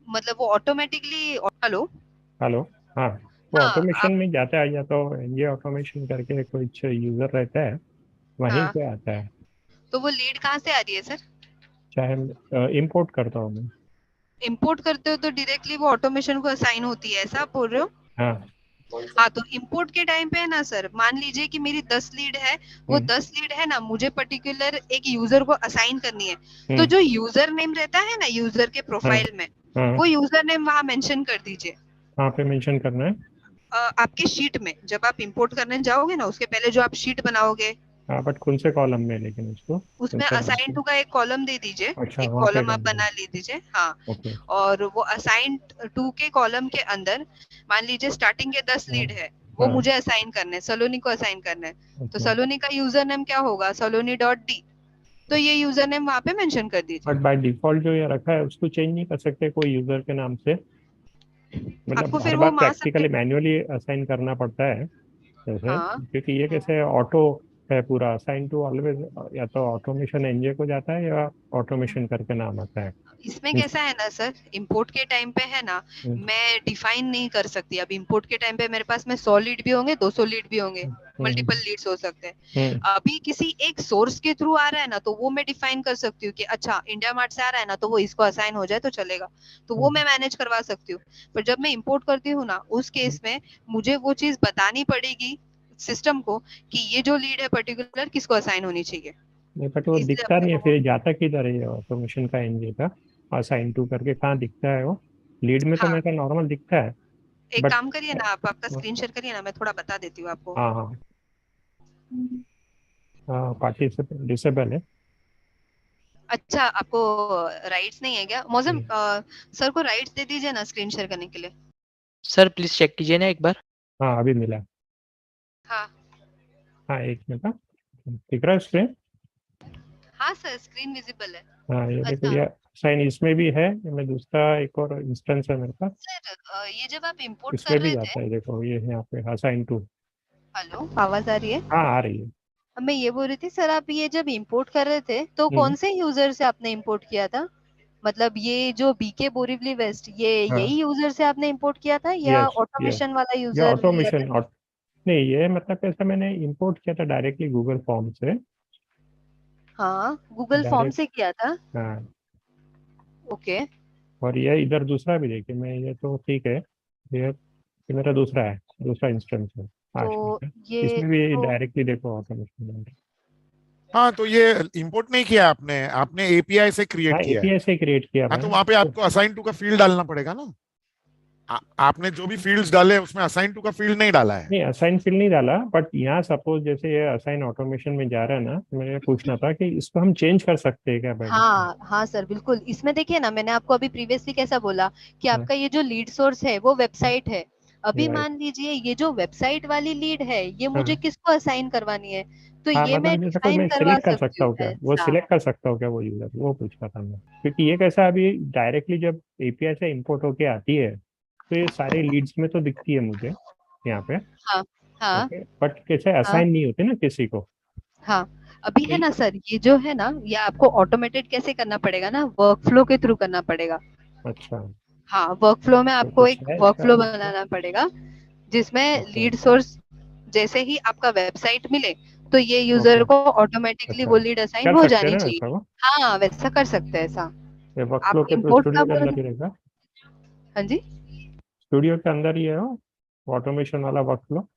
मतलब वो ऑटोमेटिकली, हेलो हाँ, वो ऑटोमेशन में जाता है या तो ये ऑटोमेशन करके कोई यूजर रहता है वहीं पे आता है। तो वो लीड कहाँ से आ रही है सर? चाहे इंपोर्ट करता हूँ मैं। इंपोर्ट करते हो तो डायरेक्टली वो ऑटोमेशन को असाइन होती है, ऐसा बोल रहे हो? हाँ, तो इंपोर्ट के टाइम पे है ना सर, मान लीजिए कि मेरी 10 लीड है, वो 10 लीड है ना, मुझे पर्टिकुलर एक यूजर को असाइन करनी है। तो जो यूजर नेम रहता है ना यूजर के प्रोफाइल में, वो यूजर नेम वहाँ मेंशन कर दीजिए। कहाँ पे मेंशन करना है? आपके शीट में जब आप इंपोर्ट करने जाओगे ना, उसके पहले जो आप शीट बनाओगे, बट कौन से कॉलम में, लेकिन उसमें असाइन टू का एक कॉलम दे दीजिए। एक कॉलम आप बना लीजिए। हाँ, और वो असाइन टू के कॉलम के अंदर मान लीजिए स्टार्टिंग के 10 लीड है, वो मुझे असाइन करने, सलोनी को असाइन करना है। तो सलोनी का यूजर नेम क्या होगा? सलोनी.d। तो ये यूजर नेम वहाँ पे मेंशन कर दीजिए। बट बाय डिफॉल्ट जो ये रखा है उसको चेंज नहीं कर सकते कोई यूजर के नाम से, मतलब आपको हर फिर बार वो वहां से प्रैक्टिकली मैन्युअली असाइन करना पड़ता है जैसे, हाँ क्योंकि ये कैसे ऑटो है पूरा, असाइन टू ऑलवेज या तो ऑटोमेशन एनजे को जाता है या ऑटोमेशन करके नाम आता है। इसमें कैसा है ना सर, इंपोर्ट के टाइम पे है ना, मैं डिफाइन नहीं कर सकती। अब इंपोर्ट के टाइम पे मेरे पास में 100 लीड भी होंगे, 200 लीड भी होंगे, मल्टीपल लीड्स हो सकते हैं। अभी किसी एक सोर्स के थ्रू आ रहा है ना, तो वो मैं डिफाइन कर सकती हूँ कि अच्छा इंडिया मार्ट से आ रहा है ना, तो वो इसको असाइन हो जाए तो चलेगा, तो वो मैं मैनेज करवा सकती हूँ। पर जब मैं इंपोर्ट करती हूँ ना, उस केस में मुझे वो चीज बतानी पड़ेगी सिस्टम को कि ये जो लीड है पर्टिकुलर किसको असाइन होनी चाहिए। नहीं बट वो इसलिए दिखता अपने नहीं है, को फिर जाता किधर है ये ऑटोमेशन का एनजे का असाइन टू करके, कहाँ दिखता है वो? लीड में तो हाँ मेरे को नॉर्मल दिखता है एक बट। काम करिए ना, आप आपका स्क्रीन शेयर करिए ना, मैं थोड़ा बता देती हूँ आपको। हाँ हाँ हाँ, पार्टिसिपेंट डिसेबल है। अच्छा आपको राइट्स नहीं है क्या मौसम? सर को राइट्स दे दीजिए ना स्क्रीन शेयर करने के लिए। सर प्लीज चेक कीजिए ना एक बार। हाँ अभी मिला। हाँ हाँ एक मिनट, हाँ, दिख रहा है स्क्रीन? हाँ सर स्क्रीन विजिबल है। हाँ ये देखो, अच्छा ये साइन इसमें भी है, ये मैं दूसरा एक और इंस्टेंस है मेरे पास, सर ये जब आप इंपोर्ट इसमें कर भी रहे थे, जाता है, देखो ये यहाँ पे असाइन टू। हेलो आवाज आ रही है? हाँ आ रही है। मैं ये बोल रही थी सर, आप ये जब इंपोर्ट कर रहे थे तो कौन से यूजर से आपने इंपोर्ट किया था? मतलब ये जो बीके बोरिवली वेस्ट, ये हाँ यही यूजर से आपने इंपोर्ट किया था या यस यस, ऑटोमेशन वाला ये यूजर या ऑटोमेशन नहीं, ये मतलब कैसे मैंने इंपोर्ट किया था डायरेक्टली गूगल फॉर्म से। हाँ गूगल फॉर्म डायरेक्ट, से किया था। हाँ। ओके और ये इधर दूसरा भी देखिए, मैं ये तो ठीक है, ये मेरा दूसरा है, दूसरा इंस्टेंस है आज तो का। ये इसमें भी तो डायरेक्टली देखो ऑटोमेशन। हाँ तो ये इंपोर्ट नहीं किया आपने, आपने एपीआई से क्रिएट हाँ किया है। एपीआई से क्रिएट किया हाँ तो मैंने वहां पे आपको असाइन टू का फील्ड डालना पड़ेगा ना। आपने जो भी फील्ड्स डाले उसमें असाइन टू का फील्ड नहीं डाला है। नहीं, असाइन फील्ड नहीं डाला, बट यहाँ सपोज जैसे ये असाइन ऑटोमेशन में जा रहा है ना, तो मैंने पूछना था कि इसको हम चेंज कर सकते हैं क्या पहले? हाँ हाँ सर बिल्कुल। इसमें देखिए ना, मैंने आपको अभी प्रीवियसली कैसा बोला कि हाँ, आपका ये जो लीड सोर्स है वो वेबसाइट है। अभी राइट। मान लीजिए ये जो वेबसाइट वाली लीड है ये मुझे हाँ किसको असाइन करवानी है, तो हाँ, ये मैं मतलब जैसे कोई डिफाइन मैं करवा सिलेक्ट कर सकती सकता हूँ हूँ क्या, वो ऐसा। सिलेक्ट कर सकता हूँ क्या वो यूजर, वो पूछ रहा था मैं, क्योंकि ये कैसा अभी डायरेक्टली जब एपीआई से इंपोर्ट होके आती है तो ये सारे लीड्स में तो दिखती है मुझे यहाँ पे। हाँ हाँ ओके, बट कैसे हाँ असाइन नहीं होते ना किसी को। हाँ। अभी है ना सर, ये जो है ना, ये आपको ऑटोमेटेड कैसे करना पड़ेगा ना, वर्कफ्लो के थ्रू करना पड़ेगा। अच्छा, हाँ वर्कफ्लो में तो आपको कुछ एक है इसका? वर्कफ्लो बनाना पड़ेगा जिसमें ओके लीड सोर्स जैसे ही आपका वेबसाइट मिले तो ये यूजर ओके, को ऑटोमेटिकली अच्छा वो लीड असाइन कर हो सकते हैं जानी ना चाहिए। ऐसा वो? हाँ वैसा कर सकते हैं ऐसा। ये आप वर्कफ्लो के तो इंपोर्ट का स्टूडियो के बोल, अंदर ही रहेगा? हाँ जी स्टूडियो के अंदर ही है वो ऑटोमेशन वाला वर्कफ्लो?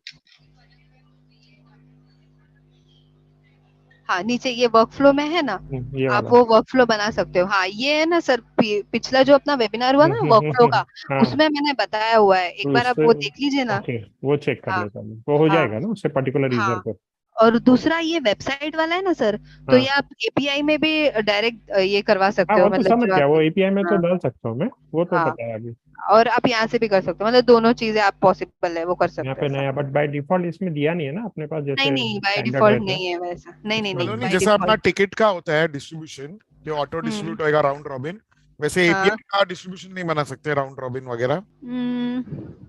हाँ नीचे ये वर्कफ्लो में है ना, ये आप वाला। वो वर्कफ्लो बना सकते हो। हाँ ये है ना सर, पिछला जो अपना वेबिनार हुआ ना वर्कफ्लो का, हाँ, उसमें मैंने बताया हुआ है, एक तो बार आप उससे वो देख लीजिए ना। ओके, वो चेक कर हाँ लेता हूँ, वो हो हाँ जाएगा ना उससे पर्टिकुलर यूजर हाँ। को? और दूसरा ये वेबसाइट वाला है ना सर, तो हाँ ये आप एपीआई में भी डायरेक्ट ये करवा हाँ, सकते हो, वो तो मतलब समझ जो गया, आप, वो एपीआई में तो हाँ डाल सकता हूँ मैं, वो तो हाँ, पता है अभी। और आप यहाँ से भी कर सकते हो, मतलब दोनों चीजें आप पॉसिबल है वो कर यहाँ सकते पे हो ऐसा। नया, बट बाय डिफॉल्ट इसमें दिया नहीं है ना अपने पास, नहीं जैसे नहीं बाय स्टैंडर्ड डिफॉल्ट रहता है नहीं है वैसा, नहीं नहीं इसमें नहीं चलो नहीं, बाय जैसा अपना डिफॉल्ट। टिकट का होता है डिस्ट्रीब्यूशन कि ऑटो डिस्ट्रीब्यूट होएगा राउंड रॉबिन, वैसे हाँ एपीआई का डिस्ट्रीब्यूशन नहीं बना सकते राउंड रॉबिन वगैरह।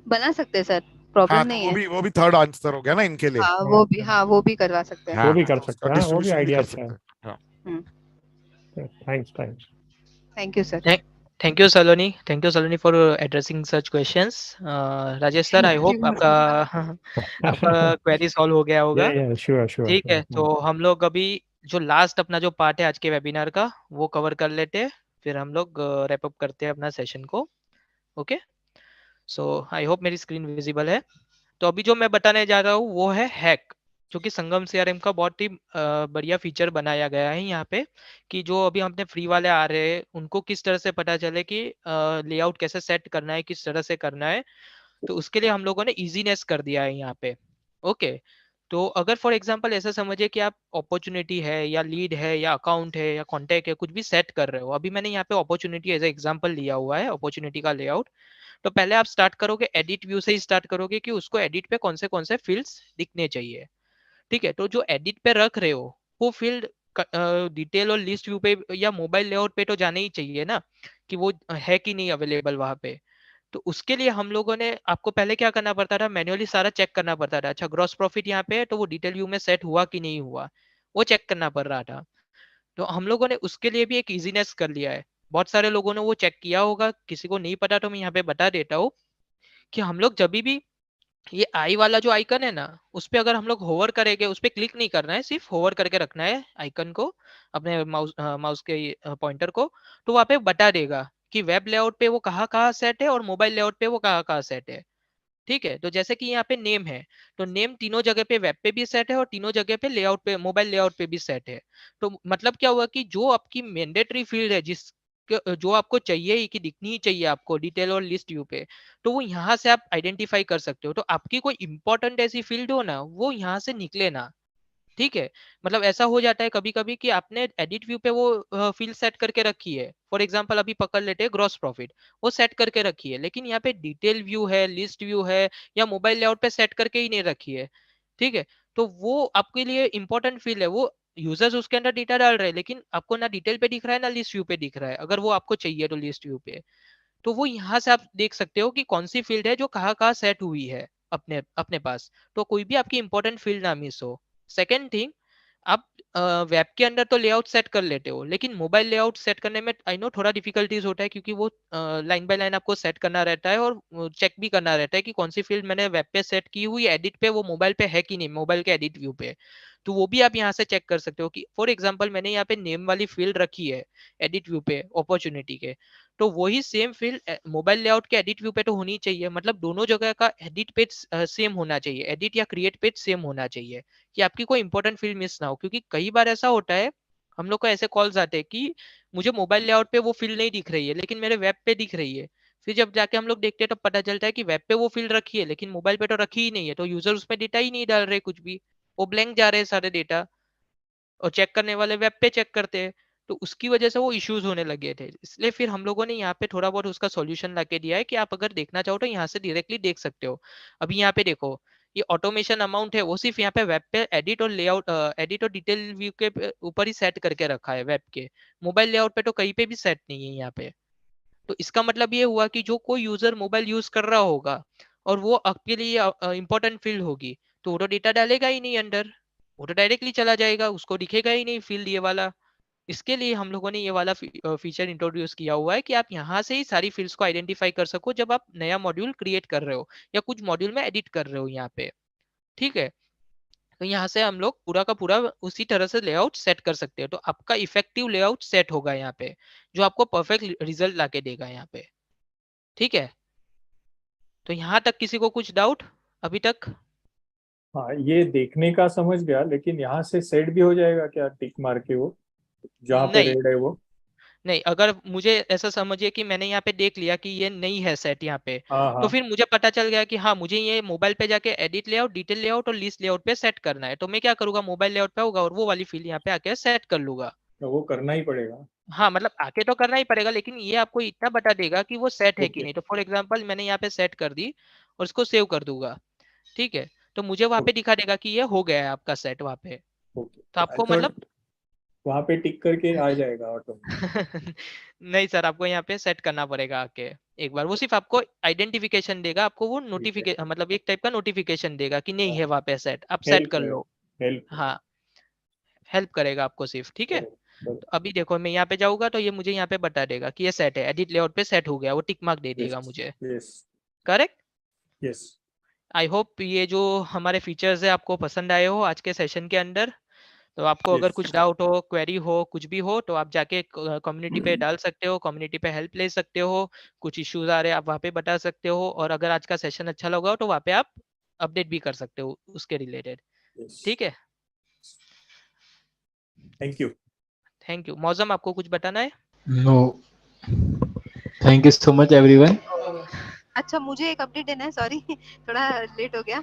बना सकते हैं सर, प्रॉब्लम हाँ तो नहीं है। वो भी थर्ड आंसर हो गया ना इनके लिए। हाँ वो भी, हाँ वो भी करवा सकते हैं। वो हाँ भी कर तो सकते उसका हैं, हाँ वो भी डिस्ट्रीब्यूशन भी आइडिया कर अच्छा है। सकते हैं। हाँ thanks thanks. Thank you sir. Thank you, Saloni. Thank you, Saloni, for addressing such questions. Rajesh sir, I thank hope you. आपका आपका क्वेरी सॉल्व हो गया होगा। या श्योर श्योर ठीक है, श्योर। तो हम लोग अभी जो लास्ट अपना जो पार्ट है आज के वेबिनार का वो कवर कर लेते हैं, फिर हम लोग रैप अप करते हैं अपना सेशन को। ओके, सो आई होप मेरी स्क्रीन विजिबल है। तो अभी जो मैं बताने जा रहा हूँ वो है हैक, जो कि संगम सीआरएम का बहुत ही बढ़िया फीचर बनाया गया है यहाँ पे, कि जो अभी हमने फ्री वाले आ रहे हैं उनको किस तरह से पता चले कि लेआउट कैसे सेट करना है, किस तरह से करना है। तो उसके लिए हम लोगों ने इजीनेस कर दिया है यहाँ पे। ओके, तो अगर फॉर एग्जांपल ऐसा समझिए कि आप अपॉर्चुनिटी है या लीड है या अकाउंट है या कॉन्टैक्ट है, कुछ भी सेट कर रहे हो। अभी मैंने यहाँ पे अपॉर्चुनिटी एज एग्जांपल लिया हुआ है, अपॉर्चुनिटी का लेआउट। तो पहले आप स्टार्ट करोगे एडिट व्यू से ही स्टार्ट करोगे कि उसको एडिट पे कौन से फील्ड्स दिखने चाहिए। ठीक है, तो जो एडिट पे रख रहे हो वो फील्ड डिटेल और लिस्ट व्यू पे या मोबाइल लेआउट पे तो जाना ही चाहिए ना कि वो है कि नहीं अवेलेबल वहां पे। तो उसके लिए हम लोगों ने आपको पहले क्या करना पड़ता था, मैन्युअली सारा चेक करना पड़ता था। अच्छा ग्रॉस प्रॉफिट यहाँ पे है तो वो डिटेल व्यू में सेट हुआ कि नहीं हुआ, वो चेक करना पड़ रहा था। तो हम लोगों ने उसके लिए भी एक इजीनेस कर लिया है। बहुत सारे लोगों ने वो चेक किया होगा, किसी को नहीं पता तो मैं यहाँ पे बता देता हूँ कि हम लोग जब भी ये आई वाला जो आइकन है ना, उस पे अगर हम लोग होवर करेंगे, उस पे क्लिक नहीं करना है, सिर्फ होवर करके रखना है आइकन को, अपने माउस के पॉइंटर को, तो वहां पे बता देगा कि वेब लेआउट पे वो कहाँ कहाँ सेट है और मोबाइल लेआउट पे वो कहाँ कहाँ सेट है। ठीक है, तो जैसे कि यहाँ पे नेम है, तो नेम तीनों जगह पे वेब पे भी सेट है और तीनों जगह पे लेआउट पे मोबाइल लेआउट पे भी सेट है। तो मतलब क्या हुआ कि जो आपकी मैंडेटरी फील्ड है, जिस जो आपको चाहिए ही कि दिखनी ही चाहिए आपको डिटेल और लिस्ट व्यू पे, तो वो यहाँ से आप आइडेंटिफाई कर सकते हो। तो आपकी कोई इंपॉर्टेंट ऐसी फील्ड हो ना, वो यहाँ से निकले ना। ठीक है, मतलब ऐसा हो जाता है कभी कभी कि आपने एडिट व्यू पे वो फील्ड सेट करके रखी है, फॉर एग्जांपल अभी पकड़ लेते हैं ग्रॉस प्रॉफिट, वो सेट करके रखी है, लेकिन यहाँ पे डिटेल व्यू है, लिस्ट व्यू है, या मोबाइल लेआउट पे सेट करके ही नहीं रखी है। ठीक है, तो वो आपके लिए इंपॉर्टेंट फील्ड है, वो यूजर्स उसके अंदर डेटा डाल रहे हैं, लेकिन आपको ना डिटेल पे दिख रहा है ना लिस्ट व्यू पे दिख रहा है। अगर वो आपको चाहिए तो लिस्ट व्यू पे, तो वो यहाँ से आप देख सकते हो कि कौन सी फील्ड है जो कहाँ कहाँ सेट हुई है अपने अपने पास, तो कोई भी आपकी इंपॉर्टेंट फील्ड ना मिस हो। सेकेंड थिंग, आप वेब के अंदर तो लेआउट सेट कर लेते हो, लेकिन मोबाइल लेआउट सेट करने में आई नो थोड़ा डिफिकल्टीज होता है, क्योंकि वो लाइन बाय लाइन आपको सेट करना रहता है और चेक भी करना रहता है कि कौन सी फील्ड मैंने वेब पे सेट की हुई एडिट पे वो मोबाइल पे है कि नहीं, मोबाइल के एडिट व्यू पे। तो वो भी आप यहाँ से चेक कर सकते हो कि फॉर एग्जांपल मैंने यहाँ पे नेम वाली फील्ड रखी है एडिट व्यू पे अपॉर्चुनिटी के, तो वही सेम फील्ड मोबाइल लेआउट के एडिट व्यू पे तो होनी चाहिए। मतलब दोनों जगह का एडिट पेज सेम होना चाहिए, एडिट या क्रिएट पेज सेम होना चाहिए, कि आपकी कोई इंपॉर्टेंट फील्ड मिस ना हो। क्योंकि कई बार ऐसा होता है, हम लोग को ऐसे कॉल्स आते हैं कि मुझे मोबाइल लेआउट पे वो फील्ड नहीं दिख रही है लेकिन मेरे वेब पे दिख रही है। फिर जब जाके हम लोग देखते हैं तो पता चलता है कि वेब पे वो फील्ड रखी है लेकिन मोबाइल पे तो रखी ही नहीं है, तो यूजर उसमें डेटा ही नहीं डाल रहे, कुछ भी वो ब्लैंक जा रहे हैं सारे डेटा, और चेक करने वाले वेब पे चेक करते हैं। तो उसकी वजह से वो इश्यूज होने लगे थे, इसलिए फिर हम लोगों ने यहाँ पे थोड़ा बहुत उसका सॉल्यूशन लाके दिया है कि आप अगर देखना चाहो तो यहाँ से डायरेक्टली देख सकते हो। अभी यहाँ पे देखो, ये ऑटोमेशन अमाउंट है वो सिर्फ यहाँ पे वेब पे एडिट और लेआउट एडिट और डिटेल व्यू के ऊपर ही सेट करके रखा है वेब के, मोबाइल लेआउट पे तो कहीं पे भी सेट नहीं है यहाँ पे। तो इसका मतलब ये हुआ कि जो कोई यूजर मोबाइल यूज कर रहा होगा और वो आपके लिए इंपॉर्टेंट फील्ड होगी, तो वो तो डेटा डालेगा ही नहीं अंदर, वो तो डायरेक्टली चला जाएगा, उसको दिखेगा ही नहीं फील्ड ये वाला। इसके लिए हम लोगों ने ये वाला फीचर इंट्रोड्यूस किया हुआ है कि आप यहाँ से ही सारी फील्ड्स को आइडेंटिफाई कर सको जब आप नया मॉड्यूल क्रिएट कर रहे हो या कुछ मॉड्यूल में एडिट कर रहे हो यहाँ पे। ठीक है, तो यहाँ से हम लोग पूरा का पूरा उसी तरह से लेआउट सेट कर सकते हैं, तो आपका इफेक्टिव लेआउट सेट होगा यहाँ पे, जो आपको परफेक्ट रिजल्ट लाके देगा यहाँ पे। ठीक है, तो यहाँ तक किसी को कुछ डाउट अभी तक? हाँ, ये देखने का समझ गया, लेकिन यहाँ से सेट भी हो जाएगा क्या टिक मार के वो जहाँ पे नहीं रेड है वो? नहीं, अगर मुझे ऐसा समझिए कि मैंने यहाँ पे देख लिया कि ये नहीं है सेट यहाँ पे, हाँ तो हाँ फिर मुझे पता चल गया कि हाँ मुझे ये मोबाइल पे जाके एडिट लेआउट, डिटेल लेआउट और लिस्ट लेआउट पे सेट करना है, तो मैं क्या करूंगा, मोबाइल लेआउट पे होगा और वो वाली फील्ड यहाँ पे आके सेट कर लूंगा। तो वो करना ही पड़ेगा। हाँ मतलब आके तो करना ही पड़ेगा, लेकिन ये आपको इतना बता देगा कि वो सेट है कि ओके नहीं। तो फॉर एग्जाम्पल मैंने यहाँ पे सेट कर दी और इसको सेव कर दूंगा, ठीक है, तो मुझे वहां पे दिखा देगा कि ये हो गया है आपका सेट वहां पे। ओके, तो आई आपको थॉट मतलब वहाँ पे टिक करके आ जाएगा ऑटो। नहीं सर, आपको यहाँ पे सेट करना पड़ेगा आके एक बार। वो सिर्फ आपको आइडेंटिफिकेशन देगा, आपको वो ठीक है, नोटिफिकेशन मतलब एक टाइप का नोटिफिकेशन देगा कि नहीं है वहां पे सेट, आप सेट हेल्प कर है, लो। हेल्प है। हाँ, हेल्प करेगा आपको सिर्फ। ठीक है, बरोबर तो अभी देखो मैं यहाँ पे जाऊंगा तो ये मुझे यहाँ पे बता देगा कि ये सेट है, एडिट लेआउट पे सेट हो गया, वो टिक मार्क दे देगा यस मुझे। Yes correct. Yes. I hope ये जो हमारे फीचर्स है आपको पसंद आए हो आज के सेशन के अंदर। तो आपको अगर कुछ डाउट हो, क्वेरी हो, कुछ भी हो, तो आप जाके कम्युनिटी पे डाल सकते हो, कम्युनिटी पे हेल्प ले सकते हो। कुछ इश्यूज आ रहे हैं आप वहाँ पे बता सकते हो, और अगर आज का सेशन अच्छा लगा हो तो वहाँ पे आप अपडेट भी कर सकते हो उसके रिलेटेड। ठीक है, थैंक यू। Thank you. मौसम आपको कुछ बताना है? No, thank you so much everyone. अच्छा, मुझे एक अपडेट देना है, सॉरी थोड़ा लेट हो गया।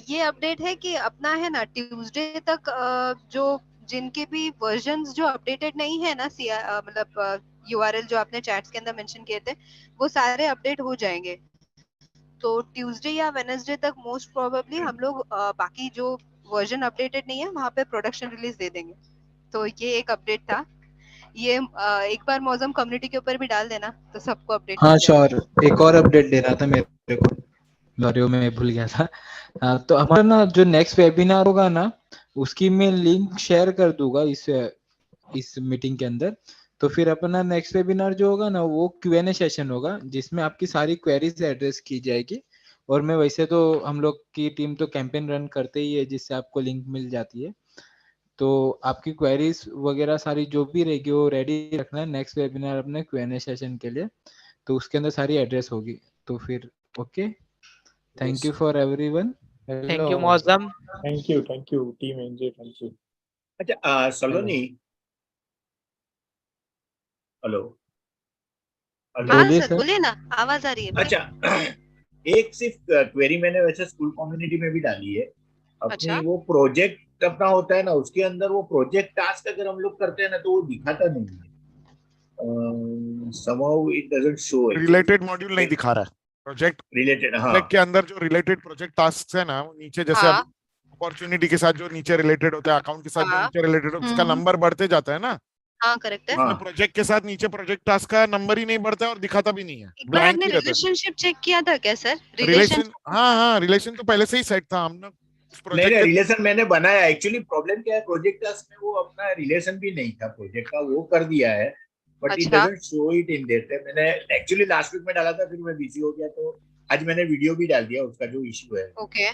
ये अपडेट है कि अपना है ना ट्यूसडे तक जो जिनके भी वर्जन्स जो अपडेटेड नहीं है ना, मतलब यूआरएल जो आपने चैट्स के अंदर मेंशन किए थे, वो सारे अपडेट हो जाएंगे। तो ट्यूसडे या वेडनेसडे तक मोस्ट प्रोबेबली हम लोग बाकी जो वर्जन अपडेटेड नहीं है वहाँ पे प्रोडक्शन रिलीज दे देंगे। तो ये एक अपडेट था। ये एक बार मौसम कम्युनिटी के ऊपर भी डाल देना तो सबको अपडेट। हाँ श्योर, एक और अपडेट देना था मेरे को, सॉरी मैं भूल गया था। तो हमारा ना जो नेक्स्ट वेबिनार होगा ना, उसकी मैं लिंक शेयर कर दूंगा इस मीटिंग के अंदर। तो फिर अपना नेक्स्ट वेबिनार जो होगा ना, वो Q&A सेशन होगा, जिसमें आपकी सारी क्वेरीज एड्रेस की जाएगी। और मैं वैसे तो हम लोग की टीम तो कैंपेन रन करते ही है, जिससे आपको लिंक मिल जाती है। तो आपकी क्वेरीज वगैरह सारी जो भी रहेगी वो रेडी रखना है नेक्स्ट वेबिनार अपने Q&A सेशन के लिए। तो उसके अंदर सारी एड्रेस होगी। तो फिर okay, thank you for everyone. Thank you Mausam. Thank you team NJ, thank you. अच्छा सलोनी, हेलो हाँ सर बोलिए ना, आवाज आ रही है। अच्छा एक सिर्फ क्वेरी मैंने वैसे स्कूल कम्युनिटी में भी डाली है अपनी। अच्छा? वो प्रोजेक्ट अपना होता है ना, उसके अंदर वो प्रोजेक्ट टास्क अगर हम लोग करते हैं ना तो वो दिखाता नहीं है, somehow it doesn't show it. Related module नहीं दिखा रहा है प्रोजेक्ट रिलेटेड। हाँ के अंदर जो रिलेटेड प्रोजेक्ट टास्क है ना, वो नीचे जैसे हाँ। अपॉर्चुनिटी के साथ जो नीचे रिलेटेड होता है, अकाउंट के साथ जो हाँ। नीचे रिलेटेड होता है, उसका नंबर बढ़ते जाता है ना। हाँ करेक्ट है। हाँ। प्रोजेक्ट के साथ नीचे प्रोजेक्ट टास्क का नंबर ही नहीं बढ़ता है और दिखाता भी नहीं है, एक बार ब्लैंक आपने ही रहता है। रिलेशनशिप चेक किया था क्या सर? रिलेशन, हाँ रिलेशन तो पहले से ही सेट था हमने नहीं नहीं, रिलेशन मैंने बनाया। एक्चुअली प्रॉब्लम क्या है, प्रोजेक्ट टास्क में वो अपना रिलेशन भी नहीं था प्रोजेक्ट का, वो कर दिया है बट इट अच्छा। Doesn't show it in their. मैंने एक्चुअली लास्ट वीक में डाला था, फिर मैं बिजी हो गया, तो आज मैंने वीडियो भी डाल दिया उसका जो इशू है। ओके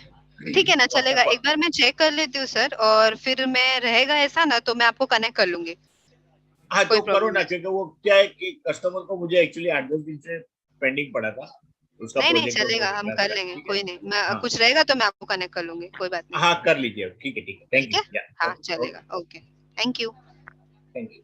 ठीक है ना, चलेगा। एक बार मैं चेक कर लेती हूँ सर, और फिर मैं रहेगा ऐसा ना तो मैं आपको कनेक्ट कर लूंगी। हाँ तो करो ना, क्योंकि वो क्या है कि कस्टमर को मुझे एक्चुअली 8-10 दिन से पेंडिंग पड़ा था उसका। नहीं चलेगा, हम कर लेंगे, कोई नहीं। मैं कुछ रहेगा तो मैं आपको कनेक्ट कर लूंगी, कोई बात नहीं। हाँ कर लीजिए, ठीक है, थैंक यू। हाँ चलेगा, okay, thank you. Thank you.